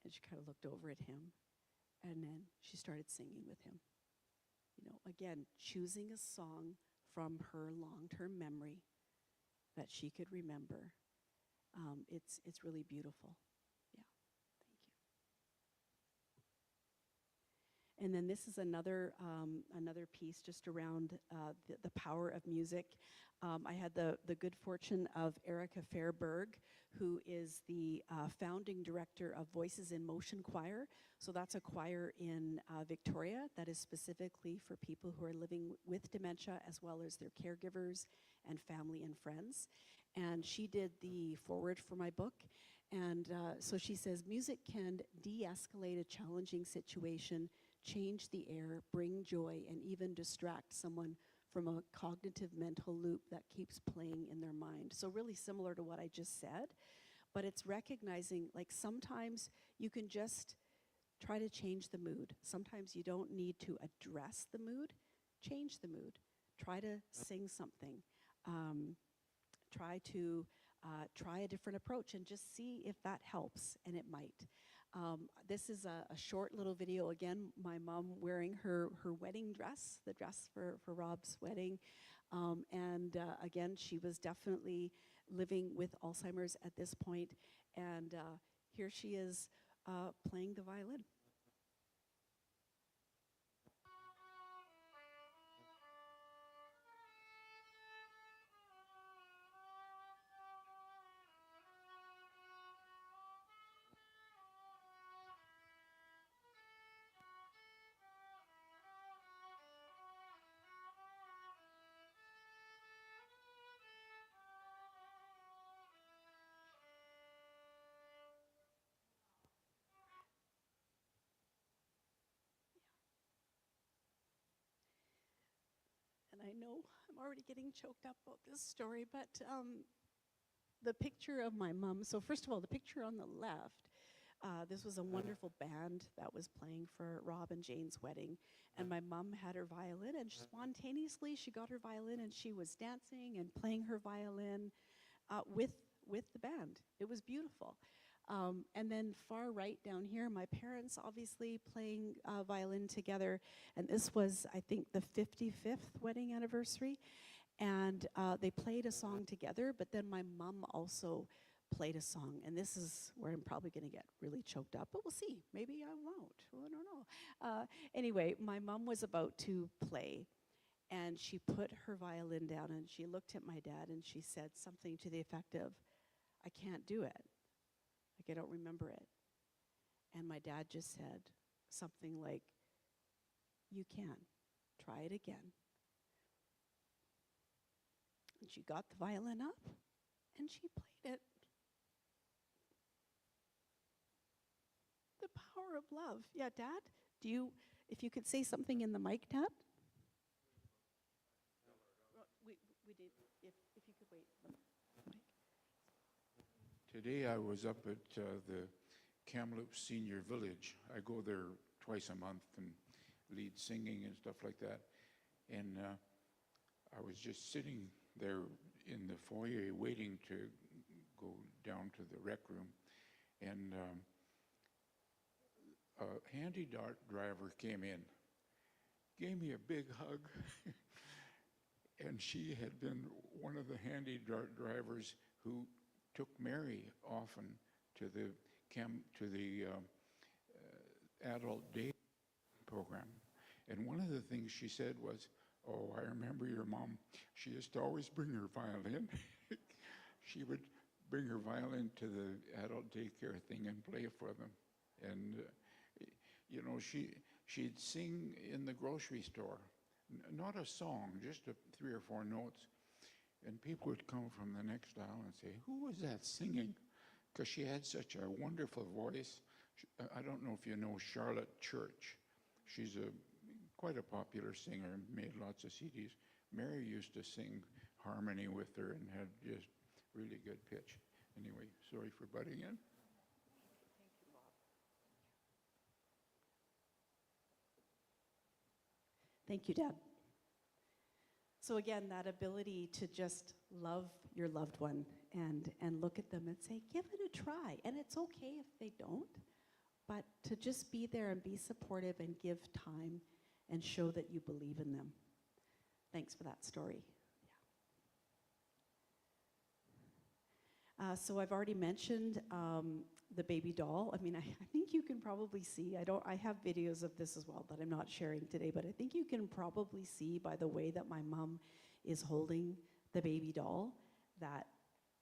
and she kind of looked over at him, and then she started singing with him. You know, again, choosing a song from her long-term memory that she could remember. It's really beautiful. Yeah, thank you. And then this is another piece just around the power of music. I had the good fortune of Erica Fairberg, who is the founding director of Voices in Motion Choir. So that's a choir in Victoria that is specifically for people who are living with dementia, as well as their caregivers and family and friends. And she did the foreword for my book. And so she says, music can de-escalate a challenging situation, change the air, bring joy, and even distract someone from a cognitive mental loop that keeps playing in their mind. So really similar to what I just said, but it's recognizing, like, sometimes you can just try to change the mood. Sometimes you don't need to address the mood, change the mood. Try to sing something. Try a different approach and just see if that helps, and it might. This is a short little video. Again, my mom wearing her wedding dress, the dress for Rob's wedding. Again, she was definitely living with Alzheimer's at this point. And here she is playing the violin. And I know I'm already getting choked up about this story, but the picture of my mom, so first of all, the picture on the left, this was a wonderful band that was playing for Rob and Jane's wedding, and my mom had her violin, and spontaneously she got her violin and she was dancing and playing her violin with the band. It was beautiful. And then far right down here, my parents obviously playing violin together. And this was, I think, the 55th wedding anniversary. And they played a song together, but then my mom also played a song. And this is where I'm probably going to get really choked up, but we'll see. Maybe I won't. Well, I don't know. Anyway, my mom was about to play, and she put her violin down, and she looked at my dad, and she said something to the effect of, "I can't do it. Like, I don't remember it." And my dad just said something like, "You can. Try it again." And she got the violin up, and she played it. The power of love. Yeah, Dad, if you could say something in the mic, Dad? We did, if you could wait. Today I was up at the Kamloops Senior Village. I go there twice a month and lead singing and stuff like that. And I was just sitting there in the foyer waiting to go down to the rec room. And a handy dart driver came in, gave me a big hug. And she had been one of the handy dart drivers who took Mary often to the adult day program. And one of the things she said was, "Oh, I remember your mom. She used to always bring her violin." She would bring her violin to the adult daycare thing and play for them. And you know, she'd sing in the grocery store, not a song, just 3 or 4 notes. And people would come from the next aisle and say, "Who was that singing?" Because she had such a wonderful voice. I don't know if you know Charlotte Church. She's quite a popular singer, made lots of CDs. Mary used to sing harmony with her and had just really good pitch. Anyway, sorry for butting in. Thank you, Dad. So again, that ability to just love your loved one and look at them and say, give it a try. And it's okay if they don't, but to just be there and be supportive and give time and show that you believe in them. Thanks for that story. Yeah. So I've already mentioned the baby doll. I mean, I think you can probably see, I have videos of this as well that I'm not sharing today, but I think you can probably see by the way that my mom is holding the baby doll that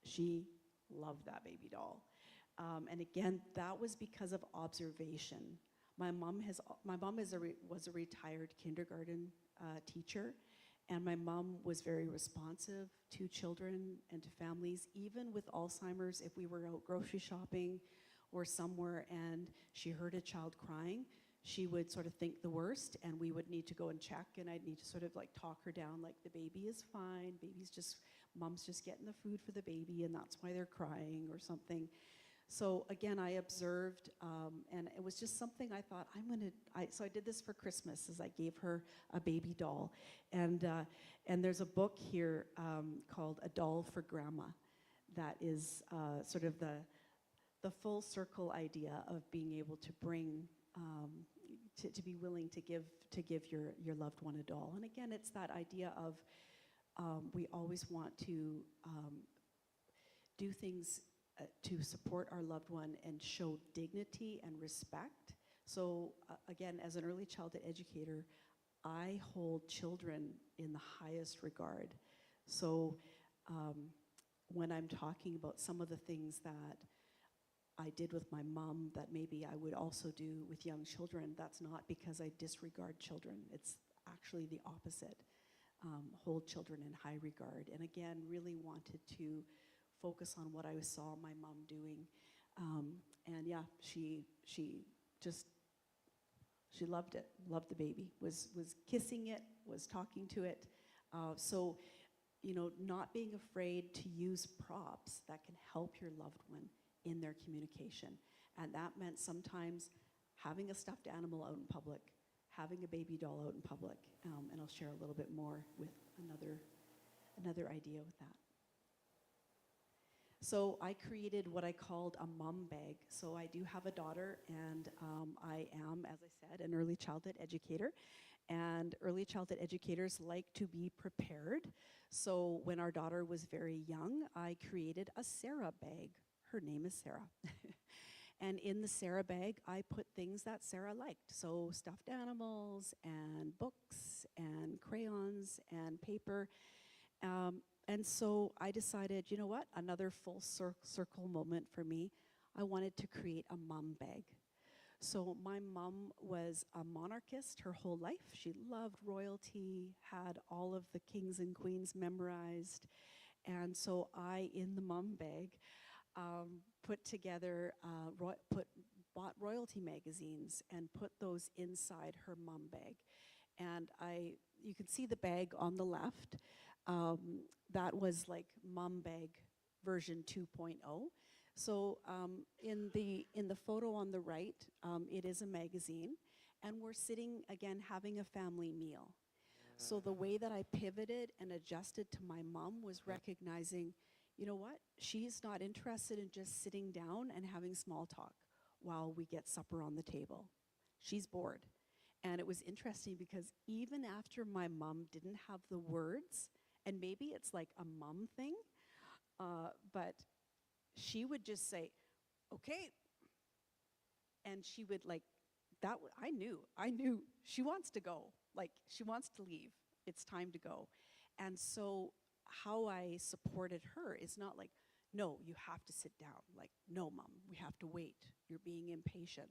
she loved that baby doll. And again, that was because of observation. My mom was a retired kindergarten teacher, and my mom was very responsive to children and to families, even with Alzheimer's. If we were out grocery shopping or somewhere and she heard a child crying, she would sort of think the worst, and we would need to go and check, and I'd need to sort of like talk her down, like, the baby is fine, mom's just getting the food for the baby, and that's why they're crying or something. So again, I observed, and it was just something I thought, so I did this for Christmas, as I gave her a baby doll. And there's a book here called A Doll for Grandma that is sort of the full circle idea of being able to bring, to be willing to give your loved one a doll. And again, it's that idea of we always want to do things to support our loved one and show dignity and respect. So again, as an early childhood educator, I hold children in the highest regard. So when I'm talking about some of the things that I did with my mom that maybe I would also do with young children, that's not because I disregard children. It's actually the opposite. Hold children in high regard. And again, really wanted to focus on what I saw my mom doing. And yeah, she loved it, loved the baby, was kissing it, was talking to it. So, not being afraid to use props that can help your loved one in their communication. And that meant sometimes having a stuffed animal out in public, having a baby doll out in public. And I'll share a little bit more with another idea with that. So I created what I called a mom bag. So I do have a daughter, and I am, as I said, an early childhood educator. And early childhood educators like to be prepared. So when our daughter was very young, I created a Sarah bag. Her name is Sarah. And in the Sarah bag, I put things that Sarah liked. So stuffed animals and books and crayons and paper. And so I decided, you know what, another full circle moment for me. I wanted to create a mom bag. So my mom was a monarchist her whole life. She loved royalty, had all of the kings and queens memorized. And so I, in the mom bag, bought royalty magazines and put those inside her mom bag. And you can see the bag on the left. That was like mom bag version 2.0. So in the photo on the right, it is a magazine, and we're sitting again having a family meal. So the way that I pivoted and adjusted to my mom was recognizing, you know what? She's not interested in just sitting down and having small talk while we get supper on the table. She's bored. And it was interesting because even after my mom didn't have the words, and maybe it's like a mom thing, but she would just say, okay. And she would I knew she wants to go. Like, she wants to leave. It's time to go. And so how I supported her is not like, no, you have to sit down. Like, no, Mom, we have to wait. You're being impatient.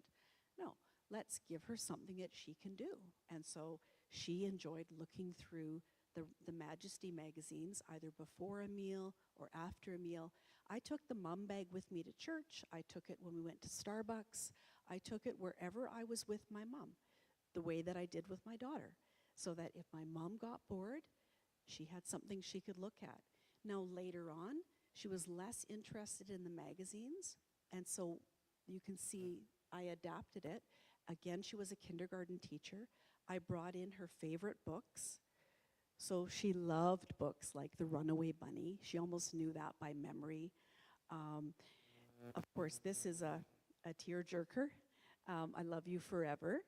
No, let's give her something that she can do. And so she enjoyed looking through the Majesty magazines, either before a meal or after a meal. I took the mom bag with me to church. I took it when we went to Starbucks. I took it wherever I was with my mom, the way that I did with my daughter, so that if my mom got bored, she had something she could look at. Now, later on, she was less interested in the magazines, and so you can see I adapted it. Again, she was a kindergarten teacher. I brought in her favorite books. So she loved books like The Runaway Bunny. She almost knew that by memory. Of course, this is a tearjerker. I Love You Forever.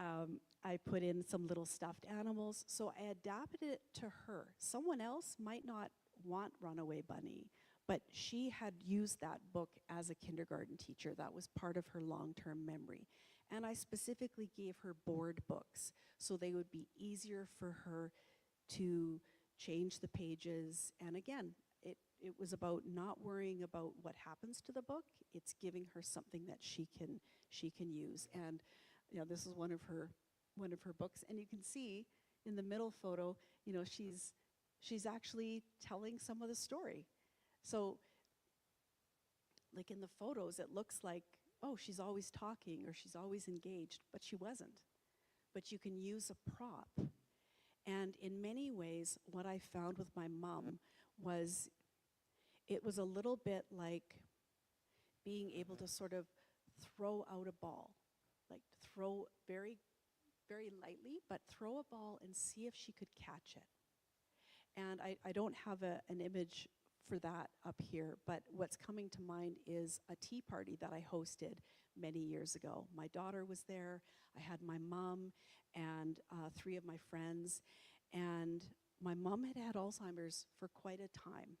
I put in some little stuffed animals. So I adapted it to her. Someone else might not want Runaway Bunny, but she had used that book as a kindergarten teacher. That was part of her long-term memory. And I specifically gave her board books, so they would be easier for her to change the pages. And again, it was about not worrying about what happens to the book. It's giving her something that she can use. And this is one of her books. And you can see in the middle photo, she's actually telling some of the story. So like in the photos, it looks like, oh, she's always talking or she's always engaged, but she wasn't. But you can use a prop. And in many ways, what I found with my mom was it was a little bit like being able to sort of throw out a ball, like throw very, very lightly, but throw a ball and see if she could catch it. And I don't have an image for that up here, but what's coming to mind is a tea party that I hosted many years ago. My daughter was there, I had my mom and 3 of my friends, and my mom had had Alzheimer's for quite a time,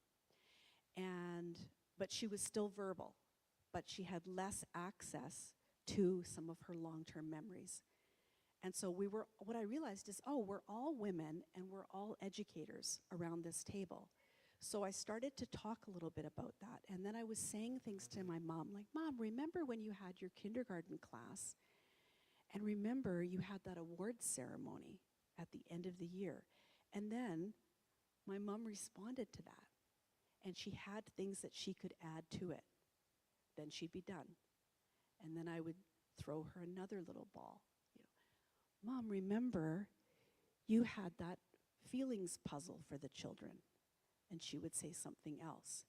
but she was still verbal, but she had less access to some of her long-term memories. And so what I realized is, we're all women and we're all educators around this table. So I started to talk a little bit about that. And then I was saying things to my mom, like, Mom, remember when you had your kindergarten class? And remember you had that awards ceremony at the end of the year. And then my mom responded to that. And she had things that she could add to it. Then she'd be done. And then I would throw her another little ball. Mom, remember you had that feelings puzzle for the children. And she would say something else.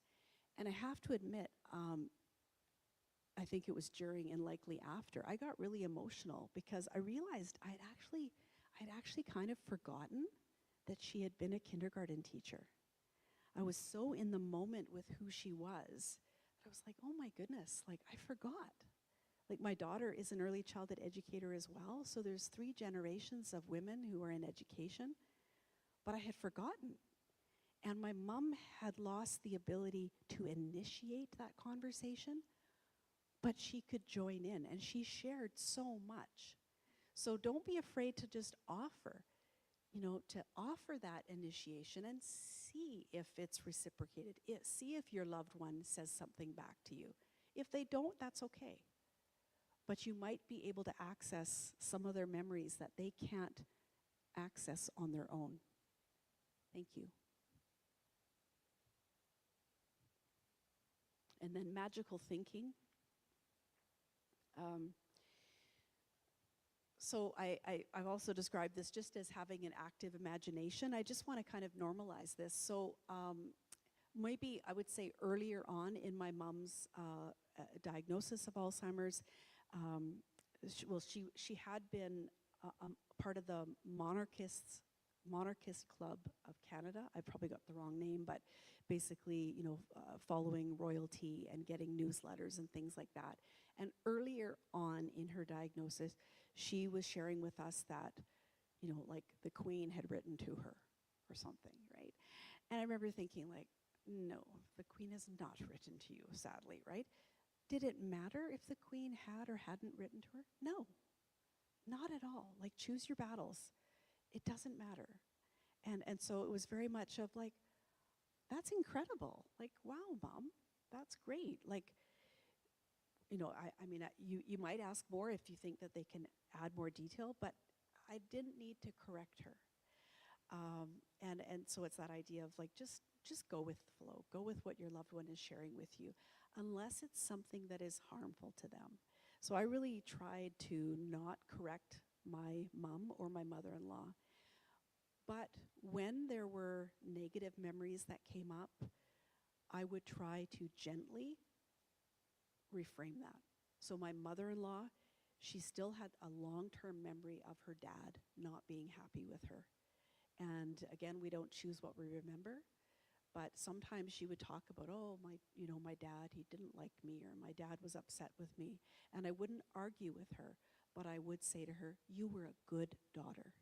And I have to admit, I think it was during and likely after, I got really emotional because I realized I'd actually kind of forgotten that she had been a kindergarten teacher. I was so in the moment with who she was that I was like, oh my goodness, like I forgot. Like my daughter is an early childhood educator as well, so there's 3 generations of women who are in education, but I had forgotten. And my mom had lost the ability to initiate that conversation, but she could join in, and she shared so much. So don't be afraid to just offer, to offer that initiation and see if it's reciprocated. See if your loved one says something back to you. If they don't, that's okay. But you might be able to access some of their memories that they can't access on their own. Thank you. And then magical thinking. So I've also described this just as having an active imagination. I just want to kind of normalize this. So maybe I would say earlier on in my mom's diagnosis of Alzheimer's, she had been part of the Monarchist Club of Canada. I probably got the wrong name, but basically, following royalty and getting newsletters and things like that. And earlier on in her diagnosis, she was sharing with us that, like the Queen had written to her or something, right? And I remember thinking like, no, the Queen has not written to you, sadly, right? Did it matter if the Queen had or hadn't written to her? No, not at all. Like, choose your battles. It doesn't matter. And so it was very much of like, that's incredible. Like, wow, Mom, that's great. Like, you might ask more if you think that they can add more detail, but I didn't need to correct her. And so it's that idea of like, just go with the flow. Go with what your loved one is sharing with you, unless it's something that is harmful to them. So I really tried to not correct my mom or my mother-in-law. But when there were negative memories that came up, I would try to gently reframe that. So my mother-in-law, she still had a long-term memory of her dad not being happy with her. And again, we don't choose what we remember, but sometimes she would talk about, oh, my dad, he didn't like me, or my dad was upset with me. And I wouldn't argue with her, but I would say to her, you were a good daughter.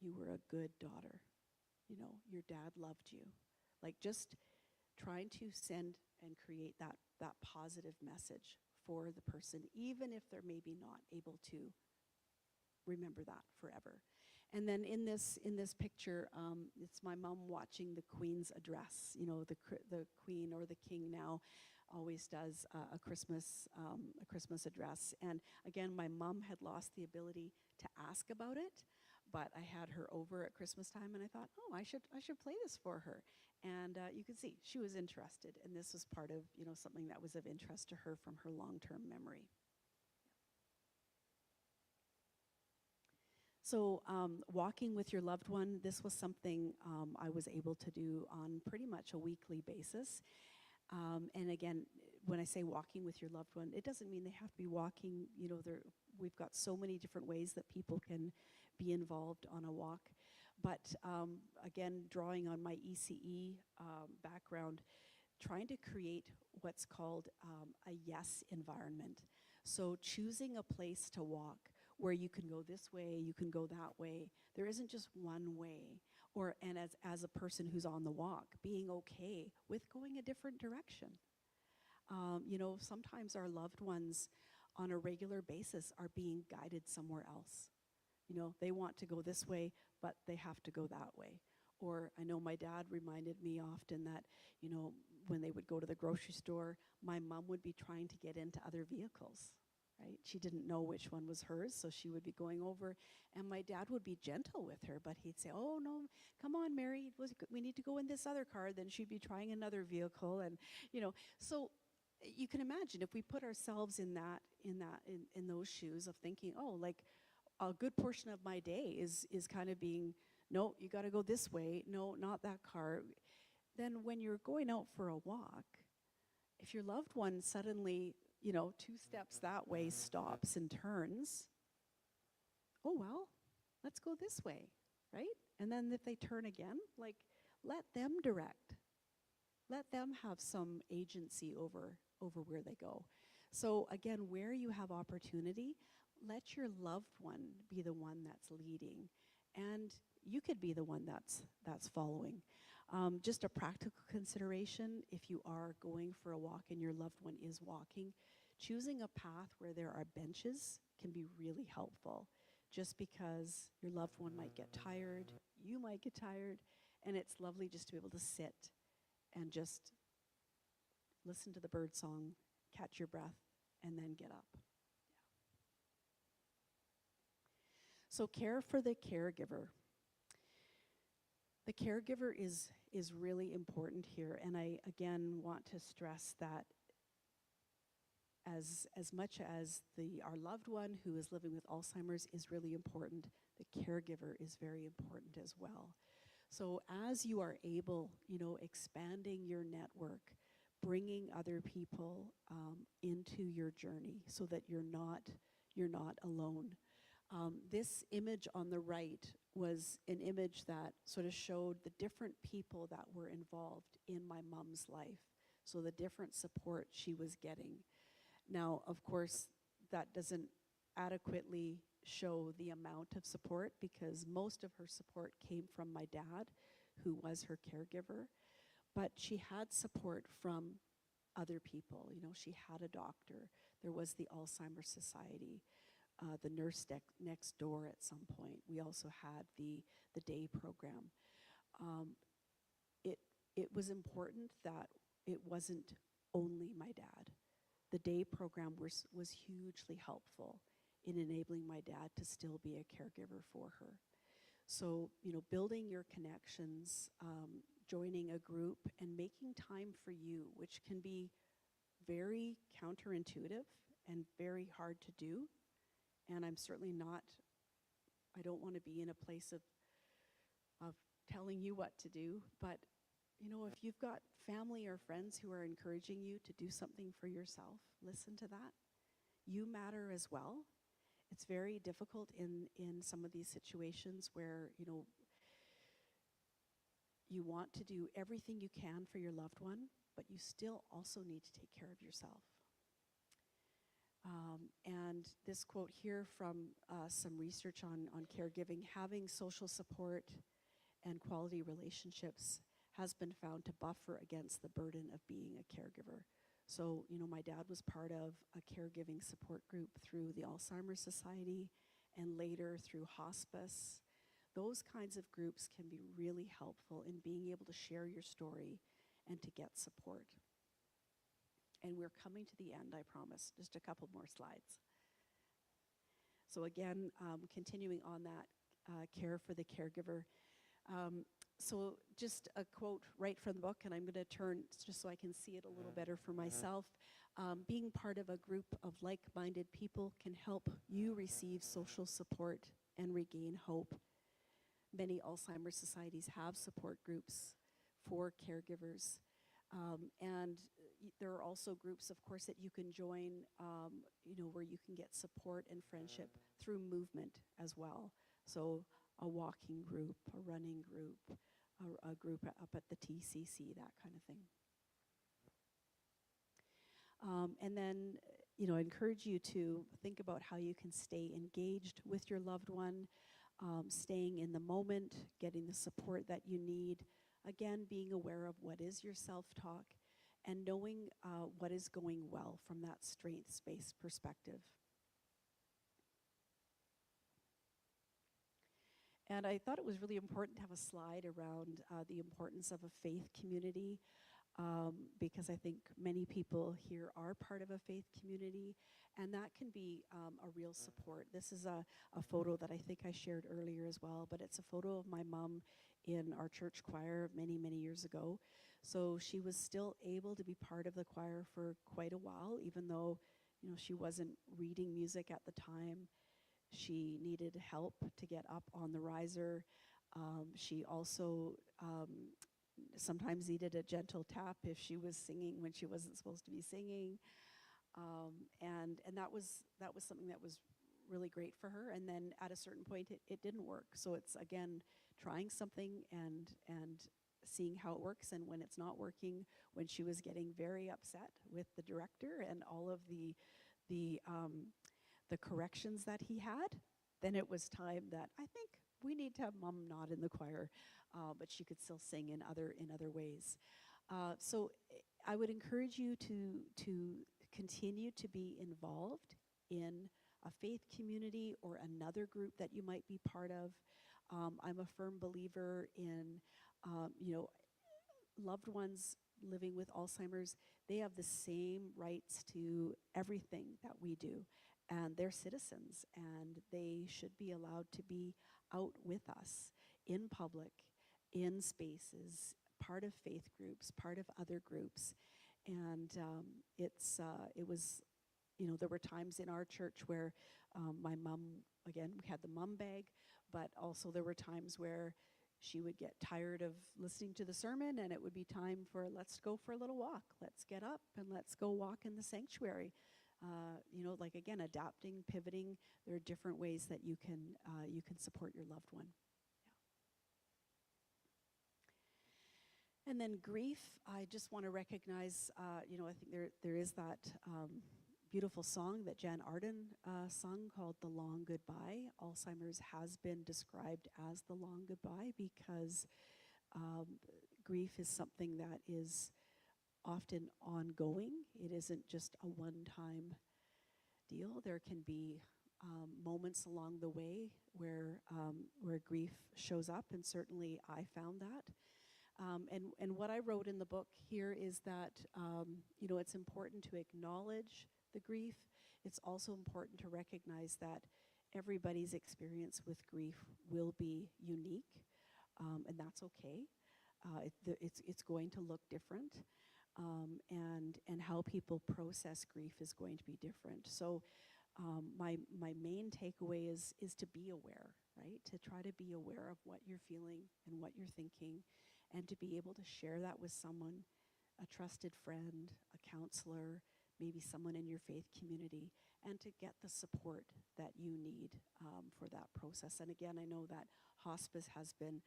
You were a good daughter. You know, your dad loved you. Like, just trying to send and create that positive message for the person, even if they're maybe not able to remember that forever. And then in this picture, it's my mom watching the Queen's address. You know, the Queen or the King now always does a Christmas address. And again, my mom had lost the ability to ask about it, but I had her over at Christmas time, and I thought, oh, I should play this for her. And you can see she was interested, and this was part of, you know, something that was of interest to her from her long-term memory. So walking with your loved one, this was something I was able to do on pretty much a weekly basis. And again, when I say walking with your loved one, it doesn't mean they have to be walking, you know, we've got so many different ways that people can be involved on a walk. But again, drawing on my ECE background, trying to create what's called a yes environment. So choosing a place to walk where you can go this way, you can go that way. There isn't just one way. And as a person who's on the walk, being okay with going a different direction. You know, sometimes our loved ones on a regular basis are being guided somewhere else. You know, they want to go this way, but they have to go that way. Or I know my dad reminded me often that, you know, when they would go to the grocery store, my mom would be trying to get into other vehicles, right? She didn't know which one was hers, so she would be going over, and my dad would be gentle with her, but he'd say, oh, no, come on, Mary, we need to go in this other car. Then she'd be trying another vehicle, and, you know, so you can imagine if we put ourselves in those shoes of thinking, oh, like, a good portion of my day is kind of being, no, you got to go this way, no, not that car. Then when you're going out for a walk, if your loved one suddenly, you know, 2 steps that way stops and turns, oh, well, let's go this way, right? And then if they turn again, like, let them direct. Let them have some agency over where they go. So again, where you have opportunity, let your loved one be the one that's leading, and you could be the one that's following. Just a practical consideration, if you are going for a walk and your loved one is walking, choosing a path where there are benches can be really helpful, just because your loved one might get tired, you might get tired, and it's lovely just to be able to sit and just listen to the bird song, catch your breath, and then get up. So care for the caregiver. The caregiver is really important here, and I again want to stress that as much as our loved one who is living with Alzheimer's is really important, the caregiver is very important as well. So as you are able, you know, expanding your network, bringing other people into your journey so that you're not alone. This image on the right was an image that sort of showed the different people that were involved in my mom's life, so the different support she was getting. Now, of course, that doesn't adequately show the amount of support, because most of her support came from my dad, who was her caregiver, but she had support from other people. You know, she had a doctor. There was the Alzheimer's Society. The nurse next door at some point. We also had the day program. It was important that it wasn't only my dad. The day program was hugely helpful in enabling my dad to still be a caregiver for her. So, you know, building your connections, joining a group, and making time for you, which can be very counterintuitive and very hard to do. And I'm certainly not, I don't want to be in a place of telling you what to do. But, you know, if you've got family or friends who are encouraging you to do something for yourself, listen to that. You matter as well. It's very difficult in some of these situations where, you know, you want to do everything you can for your loved one, but you still also need to take care of yourself. And this quote here from some research on caregiving, having social support and quality relationships has been found to buffer against the burden of being a caregiver. So, you know, my dad was part of a caregiving support group through the Alzheimer Society and later through hospice. Those kinds of groups can be really helpful in being able to share your story and to get support. And we're coming to the end, I promise. Just a couple more slides. So again, continuing on that care for the caregiver. So just a quote right from the book, and I'm going to turn just so I can see it a little better for myself. Being part of a group of like-minded people can help you receive social support and regain hope. Many Alzheimer's societies have support groups for caregivers. And there are also groups, of course, that you can join, you know, where you can get support and friendship through movement as well. So a walking group, a running group, a group up at the TCC, that kind of thing. And then, you know, I encourage you to think about how you can stay engaged with your loved one, staying in the moment, getting the support that you need. Again, being aware of what is your self-talk and knowing what is going well from that strengths-based perspective. And I thought it was really important to have a slide around the importance of a faith community, because I think many people here are part of a faith community, and that can be a real support. This is a photo that I think I shared earlier as well, but it's a photo of my mom in our church choir many, many years ago. So she was still able to be part of the choir for quite a while, even though, you know, she wasn't reading music at the time. She needed help to get up on the riser. She also sometimes needed a gentle tap if she was singing when she wasn't supposed to be singing. And that was something that was really great for her. And then at a certain point, it didn't work. So it's, again, trying something and seeing how it works. And when it's not working, when she was getting very upset with the director and all of the corrections that he had, then it was time that I think we need to have Mom not in the choir, but she could still sing in other ways. So I would encourage you to continue to be involved in a faith community or another group that you might be part of. I'm a firm believer in, you know, loved ones living with Alzheimer's. They have the same rights to everything that we do, and they're citizens, and they should be allowed to be out with us in public, in spaces, part of faith groups, part of other groups. And it was, you know, there were times in our church where my mom, again, we had the mom bag, but also there were times where she would get tired of listening to the sermon, and it would be time for, let's go for a little walk. Let's get up and let's go walk in the sanctuary. You know, like, again, adapting, pivoting. There are different ways that you can support your loved one. Yeah. And then grief, I just want to recognize, you know, I think there is that beautiful song that Jan Arden sung called The Long Goodbye. Alzheimer's has been described as the long goodbye because grief is something that is often ongoing. It isn't just a one-time deal. There can be moments along the way where grief shows up, and certainly I found that. And what I wrote in the book here is that you know, it's important to acknowledge the grief. It's also important to recognize that everybody's experience with grief will be unique, and that's okay. It's going to look different. and how people process grief is going to be different. So my main takeaway is to be aware, right? To try to be aware of what you're feeling and what you're thinking, and to be able to share that with someone, a trusted friend, a counselor, maybe someone in your faith community, and to get the support that you need for that process. And again, I know that hospice has been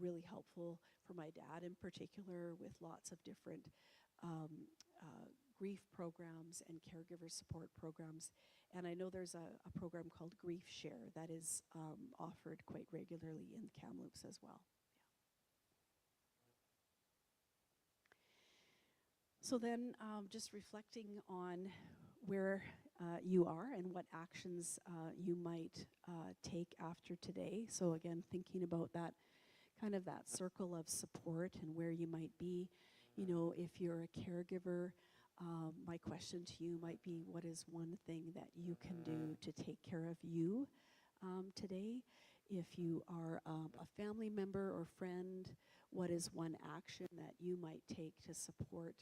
really helpful for my dad in particular, with lots of different grief programs and caregiver support programs. And I know there's a program called Grief Share that is offered quite regularly in Kamloops as well. So then just reflecting on where you are and what actions you might take after today. So again, thinking about that kind of that circle of support and where you might be. You know, if you're a caregiver, my question to you might be, what is one thing that you can do to take care of you today? If you are a family member or friend, what is one action that you might take to support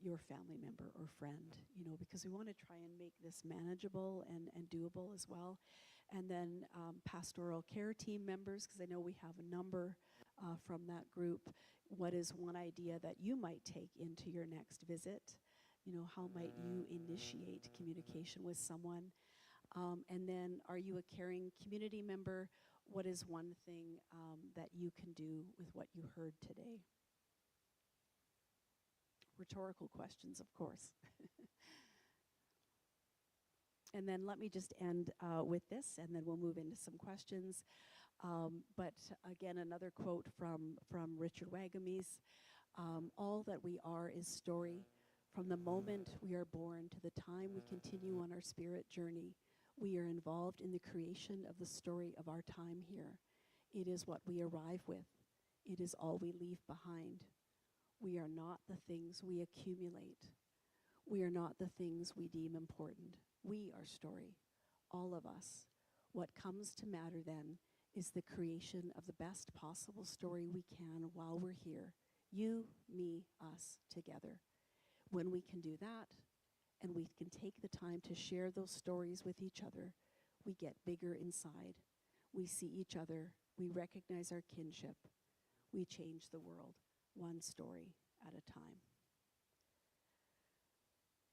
your family member or friend? You know, because we want to try and make this manageable and doable as well. And then pastoral care team members, because I know we have a number from that group. What is one idea that you might take into your next visit? You know, how might you initiate communication with someone? And then, are you a caring community member? What is one thing that you can do with what you heard today? Rhetorical questions, of course. And then let me just end with this, and then we'll move into some questions. But again, another quote from Richard Wagamies. All that we are is story. From the moment we are born to the time we continue on our spirit journey, we are involved in the creation of the story of our time here. It is what we arrive with. It is all we leave behind. We are not the things we accumulate. We are not the things we deem important. We are story, all of us. What comes to matter then is the creation of the best possible story we can while we're here. You, me, us, together. When we can do that, and we can take the time to share those stories with each other, we get bigger inside. We see each other. We recognize our kinship. We change the world, one story at a time.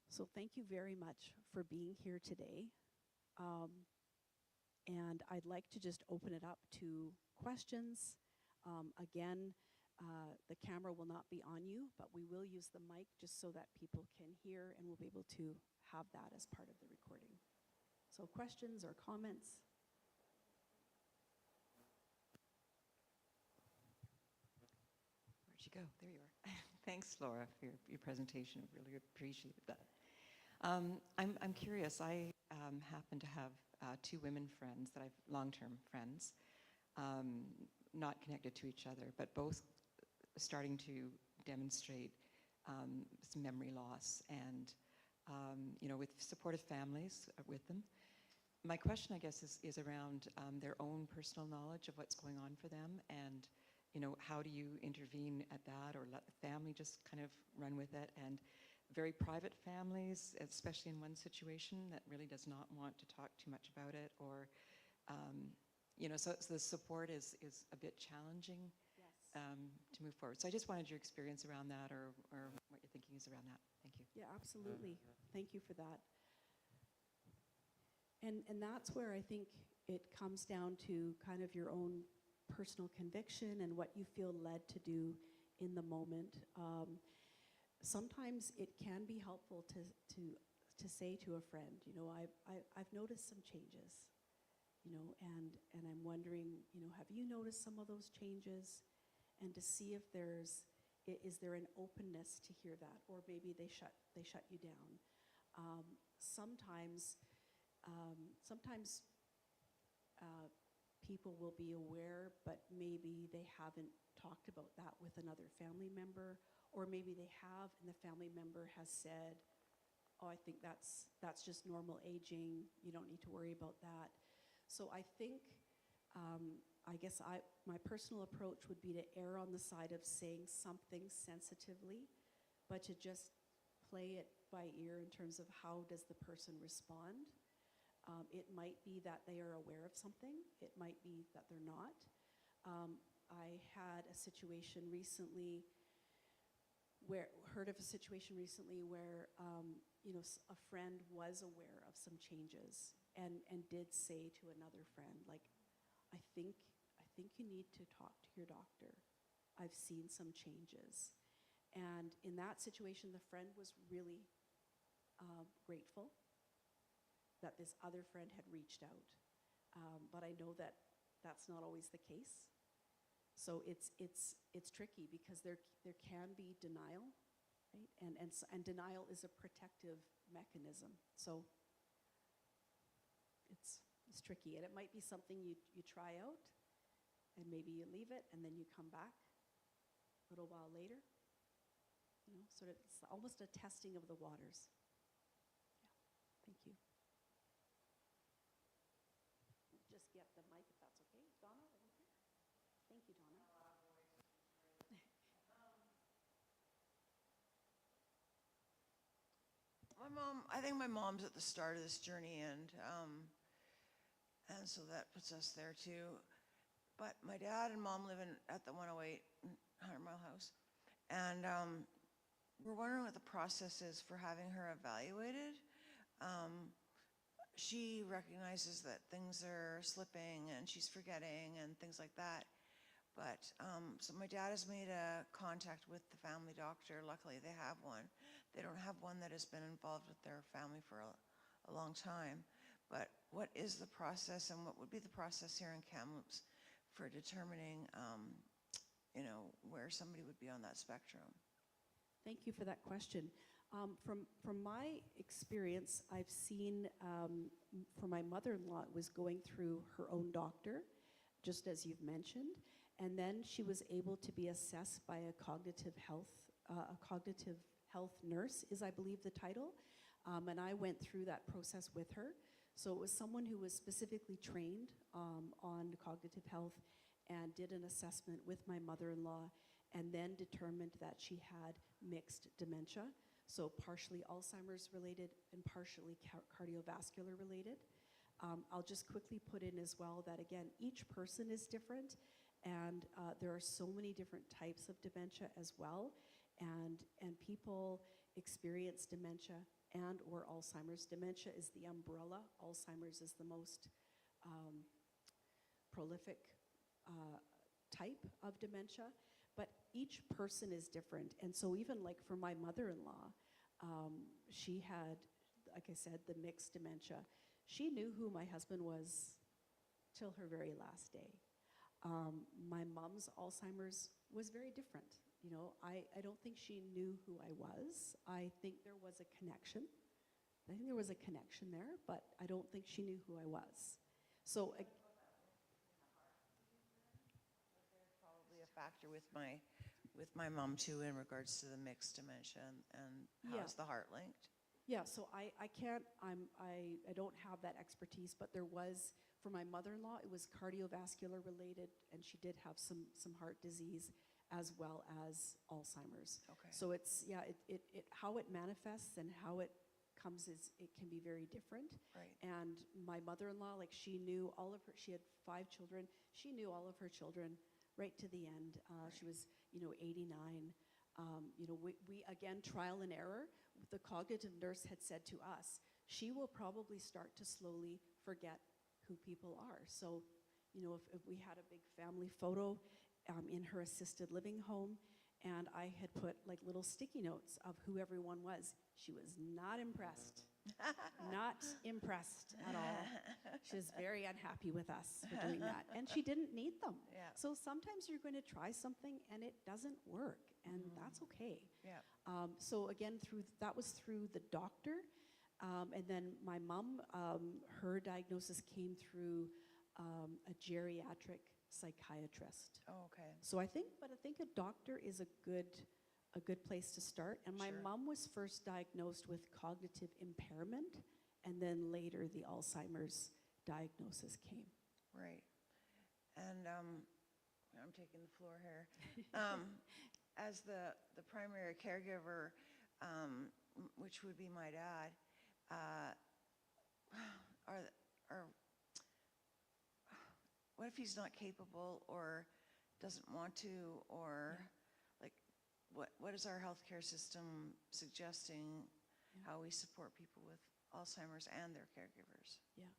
So thank you very much for being here today. And I'd like to just open it up to questions. Again, the camera will not be on you, but we will use the mic just so that people can hear, and we'll be able to have that as part of the recording. So questions or comments? Where'd you go? There you are. Thanks, Laura, for your presentation. Really appreciated that. I'm curious. I happen to have two women friends that I've long-term friends, not connected to each other, but both starting to demonstrate some memory loss, and you know, with supportive families with them. My question, I guess, is around their own personal knowledge of what's going on for them, and you know, how do you intervene at that, or let the family just kind of run with it? And very private families, especially in one situation that really does not want to talk too much about it, or you know, so the support is a bit challenging. Yes. To move forward. So I just wanted your experience around that, or what your thinking is around that. Thank you. Yeah, absolutely. Thank you for that. And that's where I think it comes down to kind of your own personal conviction and what you feel led to do in the moment. Sometimes it can be helpful to say to a friend, you know, I've noticed some changes, you know, and I'm wondering, you know, have you noticed some of those changes? And to see if is there an openness to hear that, or maybe they shut you down. Sometimes people will be aware, but maybe they haven't talked about that with another family member, or maybe they have, and the family member has said, oh, I think that's just normal aging, you don't need to worry about that. So I think I guess my personal approach would be to err on the side of saying something sensitively, but to just play it by ear in terms of how does the person respond. It might be that they are aware of something. It might be that they're not. I had a situation recently heard of a situation recently where, a friend was aware of some changes and did say to another friend, like, I think you need to talk to your doctor. I've seen some changes. And in that situation, the friend was really grateful that this other friend had reached out. But I know that that's not always the case. So it's tricky because there can be denial, right? And denial is a protective mechanism. So it's tricky, and it might be something you try out, and maybe you leave it, and then you come back a little while later. Sort of, it's almost a testing of the waters. Yeah, thank you. Just get the mic if that's okay. Donna, over here. Thank you, Donna. I think my mom's at the start of this journey, and so that puts us there too. But my dad and mom live at the 108 100 Mile House, and we're wondering what the process is for having her evaluated. She recognizes that things are slipping and she's forgetting and things like that. But so my dad has made a contact with the family doctor. Luckily, they have one. They don't have one that has been involved with their family for a long time. But what is the process, and what would be the process here in Kamloops for determining, where somebody would be on that spectrum? Thank you for that question. From my experience, I've seen, for my mother-in-law, it was going through her own doctor, just as you've mentioned, and then she was able to be assessed by a cognitive health nurse, is I believe the title, and I went through that process with her. So it was someone who was specifically trained on cognitive health and did an assessment with my mother-in-law, and then determined that she had mixed dementia, so partially Alzheimer's related and partially cardiovascular related. I'll just quickly put in as well that, again, each person is different, and there are so many different types of dementia as well, and people experience dementia and or Alzheimer's. Dementia is the umbrella. Alzheimer's is the most prolific type of dementia, but each person is different. And so even like for my mother-in-law, she had, like I said, the mixed dementia. She knew who my husband was till her very last day. My mom's Alzheimer's was very different. I don't think she knew who I was. I think there was a connection. I think there was a connection there, but I don't think she knew who I was. So Probably a factor with my mom too in regards to the mixed dementia and how's the heart linked? yeah, so I don't have that expertise, but there was, for my mother-in-law, it was cardiovascular related, and she did have some heart disease as well as Alzheimer's. Okay. So it's, how it manifests and how it comes it can be very different. Right. And my mother-in-law, like, she knew she had 5 children. She knew all of her children right to the end. She was, 89. We again, trial and error. The cognitive nurse had said to us, she will probably start to slowly forget who people are. So, if we had a big family photo in her assisted living home, and I had put like little sticky notes of who everyone was, she was not impressed. Not impressed at all. She was very unhappy with us for doing that, and she didn't need them. Yeah. So sometimes you're going to try something and it doesn't work, and that's okay. Yeah. So again, that was through the doctor, and then my mom, her diagnosis came through a geriatric psychiatrist. Oh, okay. So I think a doctor is a good place to start. And my Sure. mom was first diagnosed with cognitive impairment, and then later the Alzheimer's diagnosis came. Right. And I'm taking the floor here. As the primary caregiver, which would be my dad, what if he's not capable or doesn't want to, or like, what is our healthcare system suggesting how we support people with Alzheimer's and their caregivers? Yeah,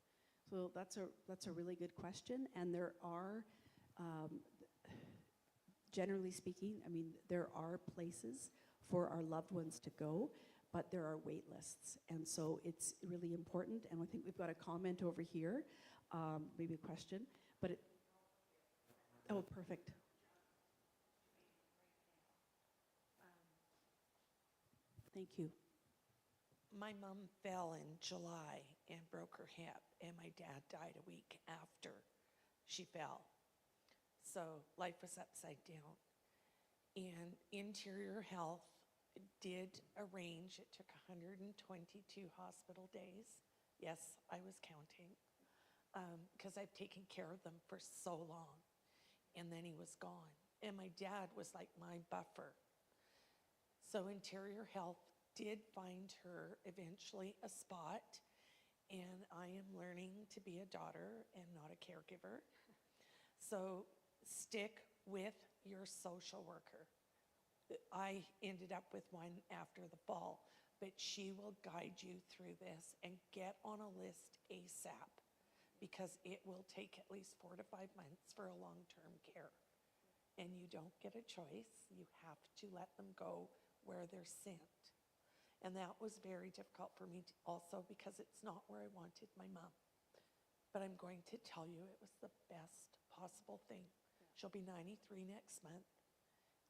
so that's a really good question, and there are, generally speaking, I mean, there are places for our loved ones to go, but there are wait lists, and so it's really important. And I think we've got a comment over here, maybe a question, but oh, perfect. Thank you. My mom fell in July and broke her hip, and my dad died a week after she fell. So life was upside down. And Interior Health did arrange, it took 122 hospital days. Yes, I was counting, because I've taken care of them for so long. And then he was gone. And my dad was like my buffer. So Interior Health did find her eventually a spot, and I am learning to be a daughter and not a caregiver. So stick with your social worker. I ended up with one after the fall, but she will guide you through this, and get on a list ASAP, because it will take at least 4 to 5 months for a long-term care. And you don't get a choice. You have to let them go where they're sent. And that was very difficult for me also, because it's not where I wanted my mom. But I'm going to tell you, it was the best possible thing. She'll be 93 next month,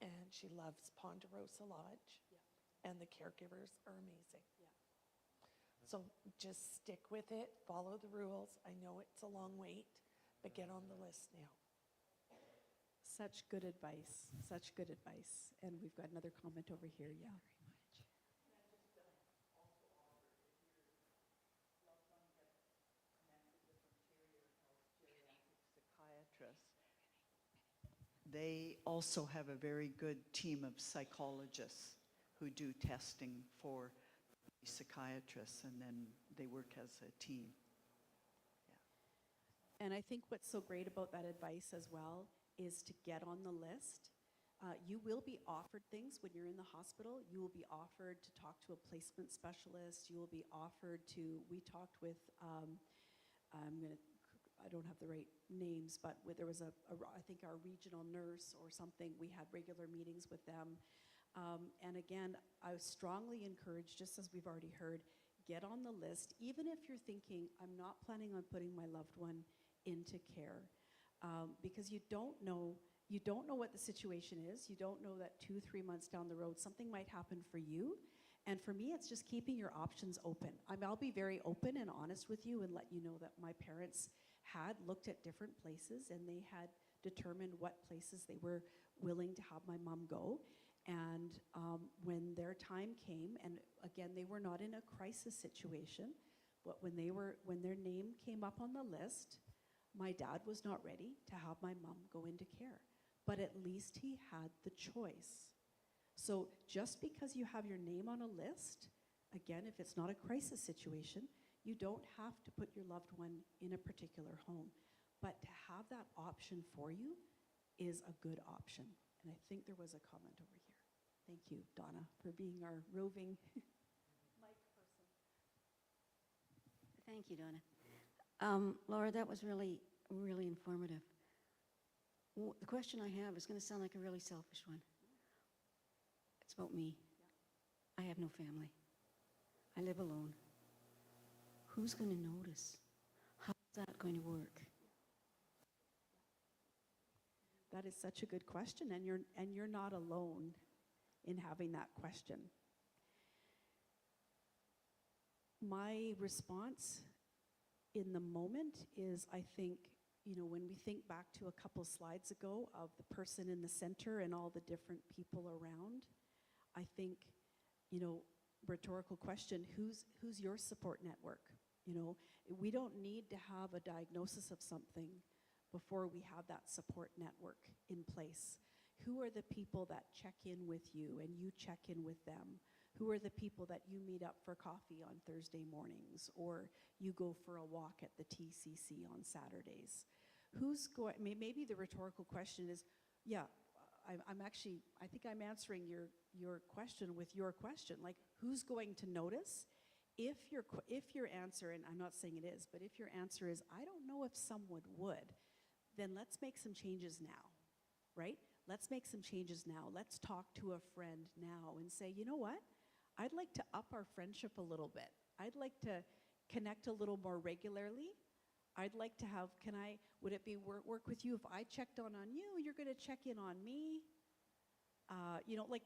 and she loves Ponderosa Lodge, and the caregivers are amazing. So just stick with it, follow the rules. I know it's a long wait, but get on the list now. Such good advice, such good advice. And we've got another comment over here, yeah. Psychiatrists. They also have a very good team of psychologists who do testing for psychiatrists, and then they work as a team. And I think what's so great about that advice as well is to get on the list. You will be offered things when you're in the hospital. You will be offered to talk to a placement specialist. You will be offered to, we talked with, I don't have the right names, but there was I think our regional nurse or something, we had regular meetings with them. And again, I was strongly encouraged, just as we've already heard, get on the list, even if you're thinking, I'm not planning on putting my loved one into care, because you don't know what the situation is. You don't know that 2-3 months down the road, something might happen for you. And for me, it's just keeping your options open. I'll be very open and honest with you and let you know that my parents had looked at different places, and they had determined what places they were willing to have my mom go. And when their time came, and again, they were not in a crisis situation, but when their name came up on the list, my dad was not ready to have my mom go into care. But at least he had the choice. So just because you have your name on a list, again, if it's not a crisis situation, you don't have to put your loved one in a particular home. But to have that option for you is a good option. And I think there was a comment over here. Thank you, Donna, for being our roving mic person. Thank you, Donna. Laura, that was really, really informative. The question I have is going to sound like a really selfish one. It's about me. I have no family. I live alone. Who's going to notice? How's that going to work? That is such a good question, and you're not alone in having that question. My response in the moment is, I think, when we think back to a couple slides ago of the person in the center and all the different people around, I think, rhetorical question, who's your support network? We don't need to have a diagnosis of something, before we have that support network in place? Who are the people that check in with you and you check in with them? Who are the people that you meet up for coffee on Thursday mornings, or you go for a walk at the TCC on Saturdays? Who's going, maybe the rhetorical question is, yeah, I think I'm answering your question with your question. Like, who's going to notice? If your answer, and I'm not saying it is, but if your answer is, I don't know if someone would, then let's make some changes now, right? Let's make some changes now. Let's talk to a friend now and say, you know what? I'd like to up our friendship a little bit. I'd like to connect a little more regularly. I'd like to have, would it be work with you if I checked on you, you're gonna check in on me? You know, like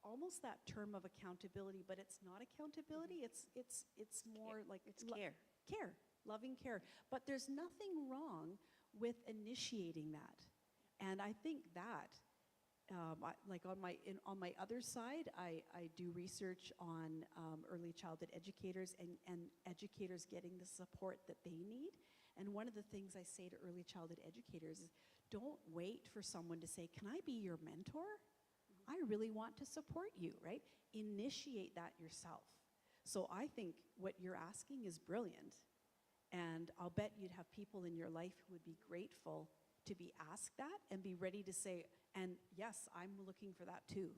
almost that term of accountability, but it's not accountability, it's more like It's care. Care, loving care. But there's nothing wrong with initiating that. And I think that, like on my other side, I do research on early childhood educators and educators getting the support that they need. And one of the things I say to early childhood educators is, don't wait for someone to say, can I be your mentor? I really want to support you, right? Initiate that yourself. So I think what you're asking is brilliant. And I'll bet you'd have people in your life who would be grateful to be asked that and be ready to say, and yes, I'm looking for that too.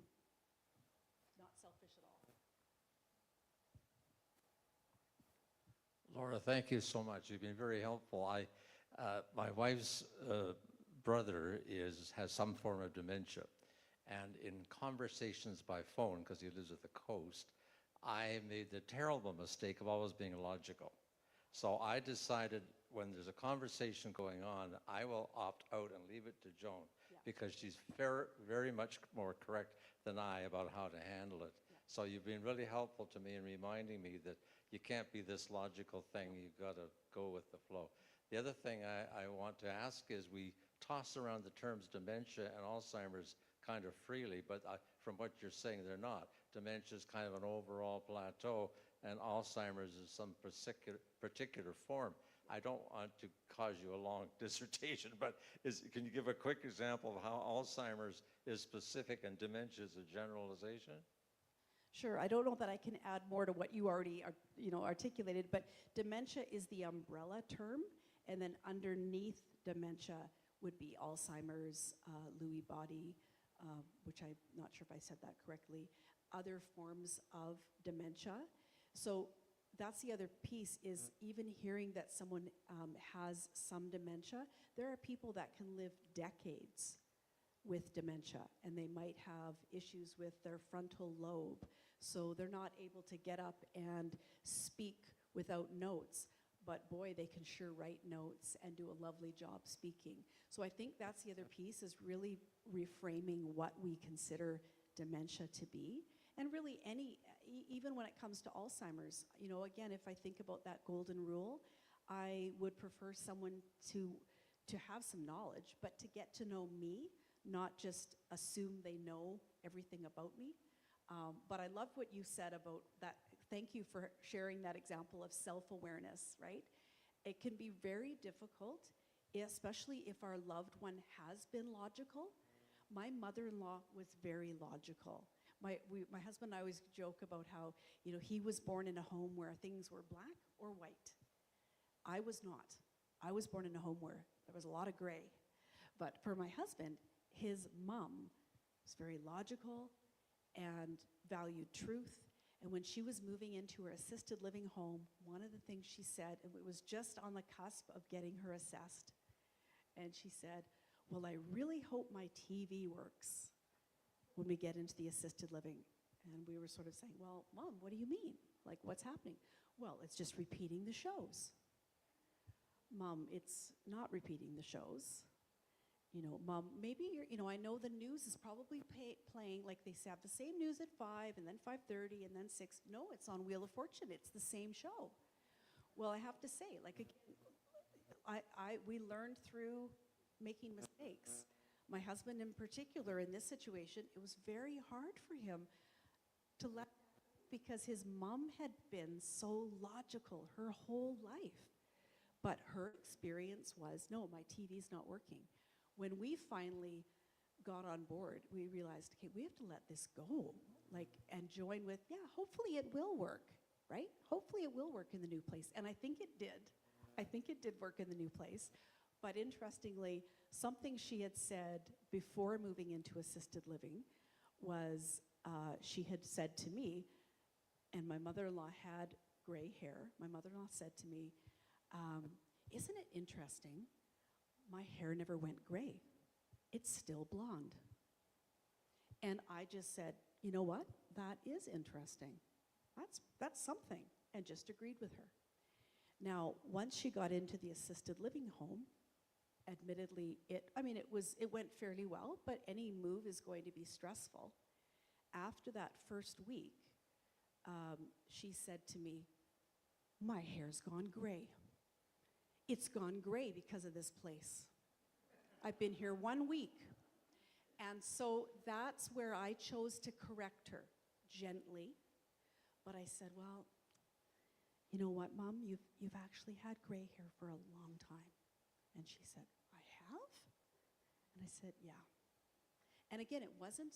Not selfish at all. Laura, thank you so much. You've been very helpful. My wife's brother has some form of dementia. And in conversations by phone, because he lives at the coast, I made the terrible mistake of always being logical. So I decided when there's a conversation going on, I will opt out and leave it to Joan, because she's very much more correct than I about how to handle it. So you've been really helpful to me in reminding me that you can't be this logical thing, you've got to go with the flow. The other thing I want to ask is, we toss around the terms dementia and Alzheimer's kind of freely, but from what you're saying, they're not. Dementia is kind of an overall plateau, and Alzheimer's is some particular form. I don't want to cause you a long dissertation, but can you give a quick example of how Alzheimer's is specific and dementia is a generalization? Sure, I don't know that I can add more to what you already articulated, but dementia is the umbrella term, and then underneath dementia would be Alzheimer's, Lewy body, which I'm not sure if I said that correctly, other forms of dementia. So that's the other piece, is even hearing that someone has some dementia, there are people that can live decades with dementia, and they might have issues with their frontal lobe, so they're not able to get up and speak without notes, but boy, they can sure write notes and do a lovely job speaking. So I think that's the other piece, is really reframing what we consider dementia to be. And really even when it comes to Alzheimer's, again, if I think about that golden rule, I would prefer someone to have some knowledge, but to get to know me, not just assume they know everything about me. But I love what you said about that. Thank you for sharing that example of self-awareness, right? It can be very difficult, especially if our loved one has been logical. My mother-in-law was very logical. My husband and I always joke about how, he was born in a home where things were black or white. I was not. I was born in a home where there was a lot of gray. But for my husband, his mom was very logical and valued truth. And when she was moving into her assisted living home, one of the things she said, and it was just on the cusp of getting her assessed, and she said, well, I really hope my TV works when we get into the assisted living. And we were sort of saying, well, Mom, what do you mean? Like, what's happening? Well, it's just repeating the shows. Mom, it's not repeating the shows. Mom, maybe I know the news is probably playing, like they have the same news at 5 and then 5:30 and then 6. No, it's on Wheel of Fortune. It's the same show. Well, I have to say, like, again, we learned through making mistakes. My husband in particular, in this situation, it was very hard for him to let, because his mom had been so logical her whole life. But her experience was, no, my TV's not working. When we finally got on board, we realized, okay, we have to let this go, like, and join with, yeah, hopefully it will work, right? Hopefully it will work in the new place. And I think it did. I think it did work in the new place. But interestingly, something she had said before moving into assisted living was, she had said to me, and my mother-in-law had gray hair, my mother-in-law said to me, isn't it interesting? My hair never went gray. It's still blonde. And I just said, you know what? That is interesting. That's something, and just agreed with her. Now, once she got into the assisted living home, admittedly, it went fairly well, but any move is going to be stressful. After that first week, she said to me, my hair's gone gray. It's gone gray because of this place. I've been here 1 week. And so that's where I chose to correct her gently. But I said, well, you know what, Mom? You've actually had gray hair for a long time. And she said, I have? And I said, yeah. And again, it wasn't,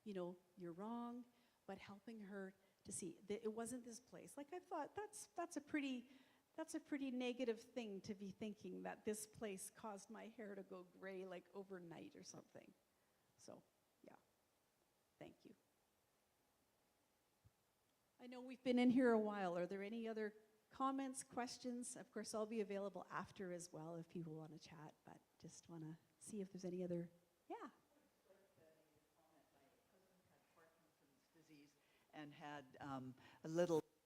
you're wrong, but helping her to see that it wasn't this place. Like, I thought that's a pretty negative thing to be thinking, that this place caused my hair to go gray like overnight or something. So, yeah, thank you. I know we've been in here a while. Are there any other comments, questions? Of course, I'll be available after as well if people want to chat, but just want to see if there's any other, yeah. Disease and had a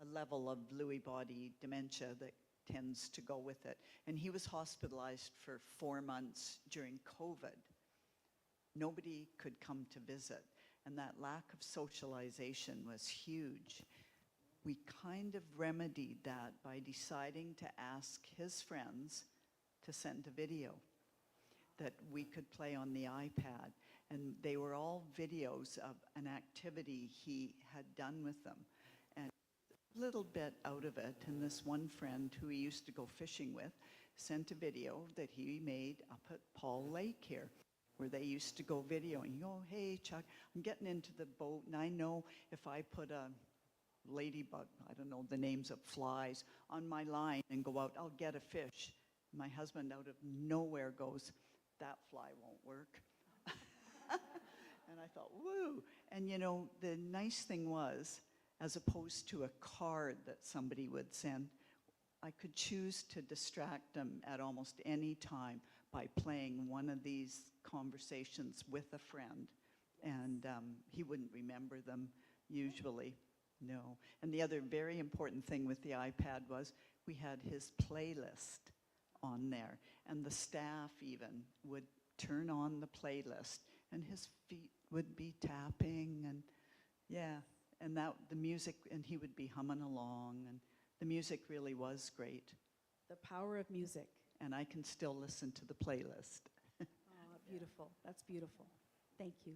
level of Lewy body dementia that tends to go with it. And he was hospitalized for 4 months during COVID. Nobody could come to visit, and that lack of socialization was huge. We kind of remedied that by deciding to ask his friends to send a video that we could play on the iPad. And they were all videos of an activity he had done with them. And a little bit out of it, and this one friend who he used to go fishing with sent a video that he made up at Paul Lake here, where they used to go videoing. Hey, Chuck, I'm getting into the boat, and I know if I put a ladybug, I don't know the names of flies, on my line and go out, I'll get a fish. My husband out of nowhere goes, that fly won't work. And I thought, woo. And the nice thing was, as opposed to a card that somebody would send, I could choose to distract them at almost any time by playing one of these conversations with a friend. And he wouldn't remember them usually, no. And the other very important thing with the iPad was we had his playlist on there. And the staff even would turn on the playlist, and his feet would be tapping, and yeah, and the music, and he would be humming along, and the music really was great. The power of music. And I can still listen to the playlist. Oh, beautiful. That's beautiful. Thank you.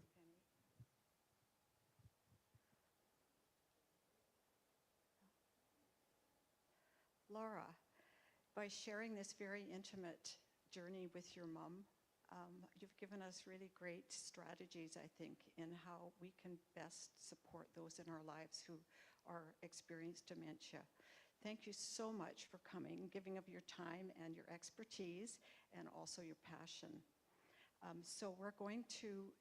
Laura, by sharing this very intimate journey with your mom, you've given us really great strategies, I think, in how we can best support those in our lives who are experiencing dementia. Thank you so much for coming, giving of your time and your expertise, and also your passion. So we're going to,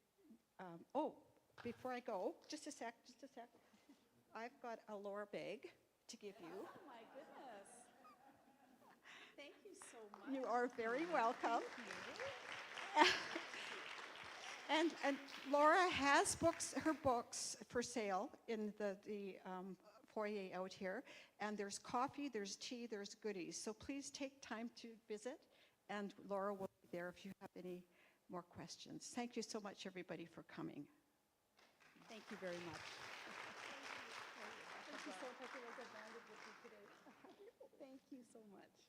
before I go, just a sec. I've got a Laura bag to give you. Oh my goodness. Thank you so much. You are very welcome. And Laura has her books for sale in the foyer out here. And there's coffee, there's tea, there's goodies. So please take time to visit, and Laura will be there if you have any more questions. Thank you so much, everybody, for coming. Thank you very much. Thank you so much. Thank you so much.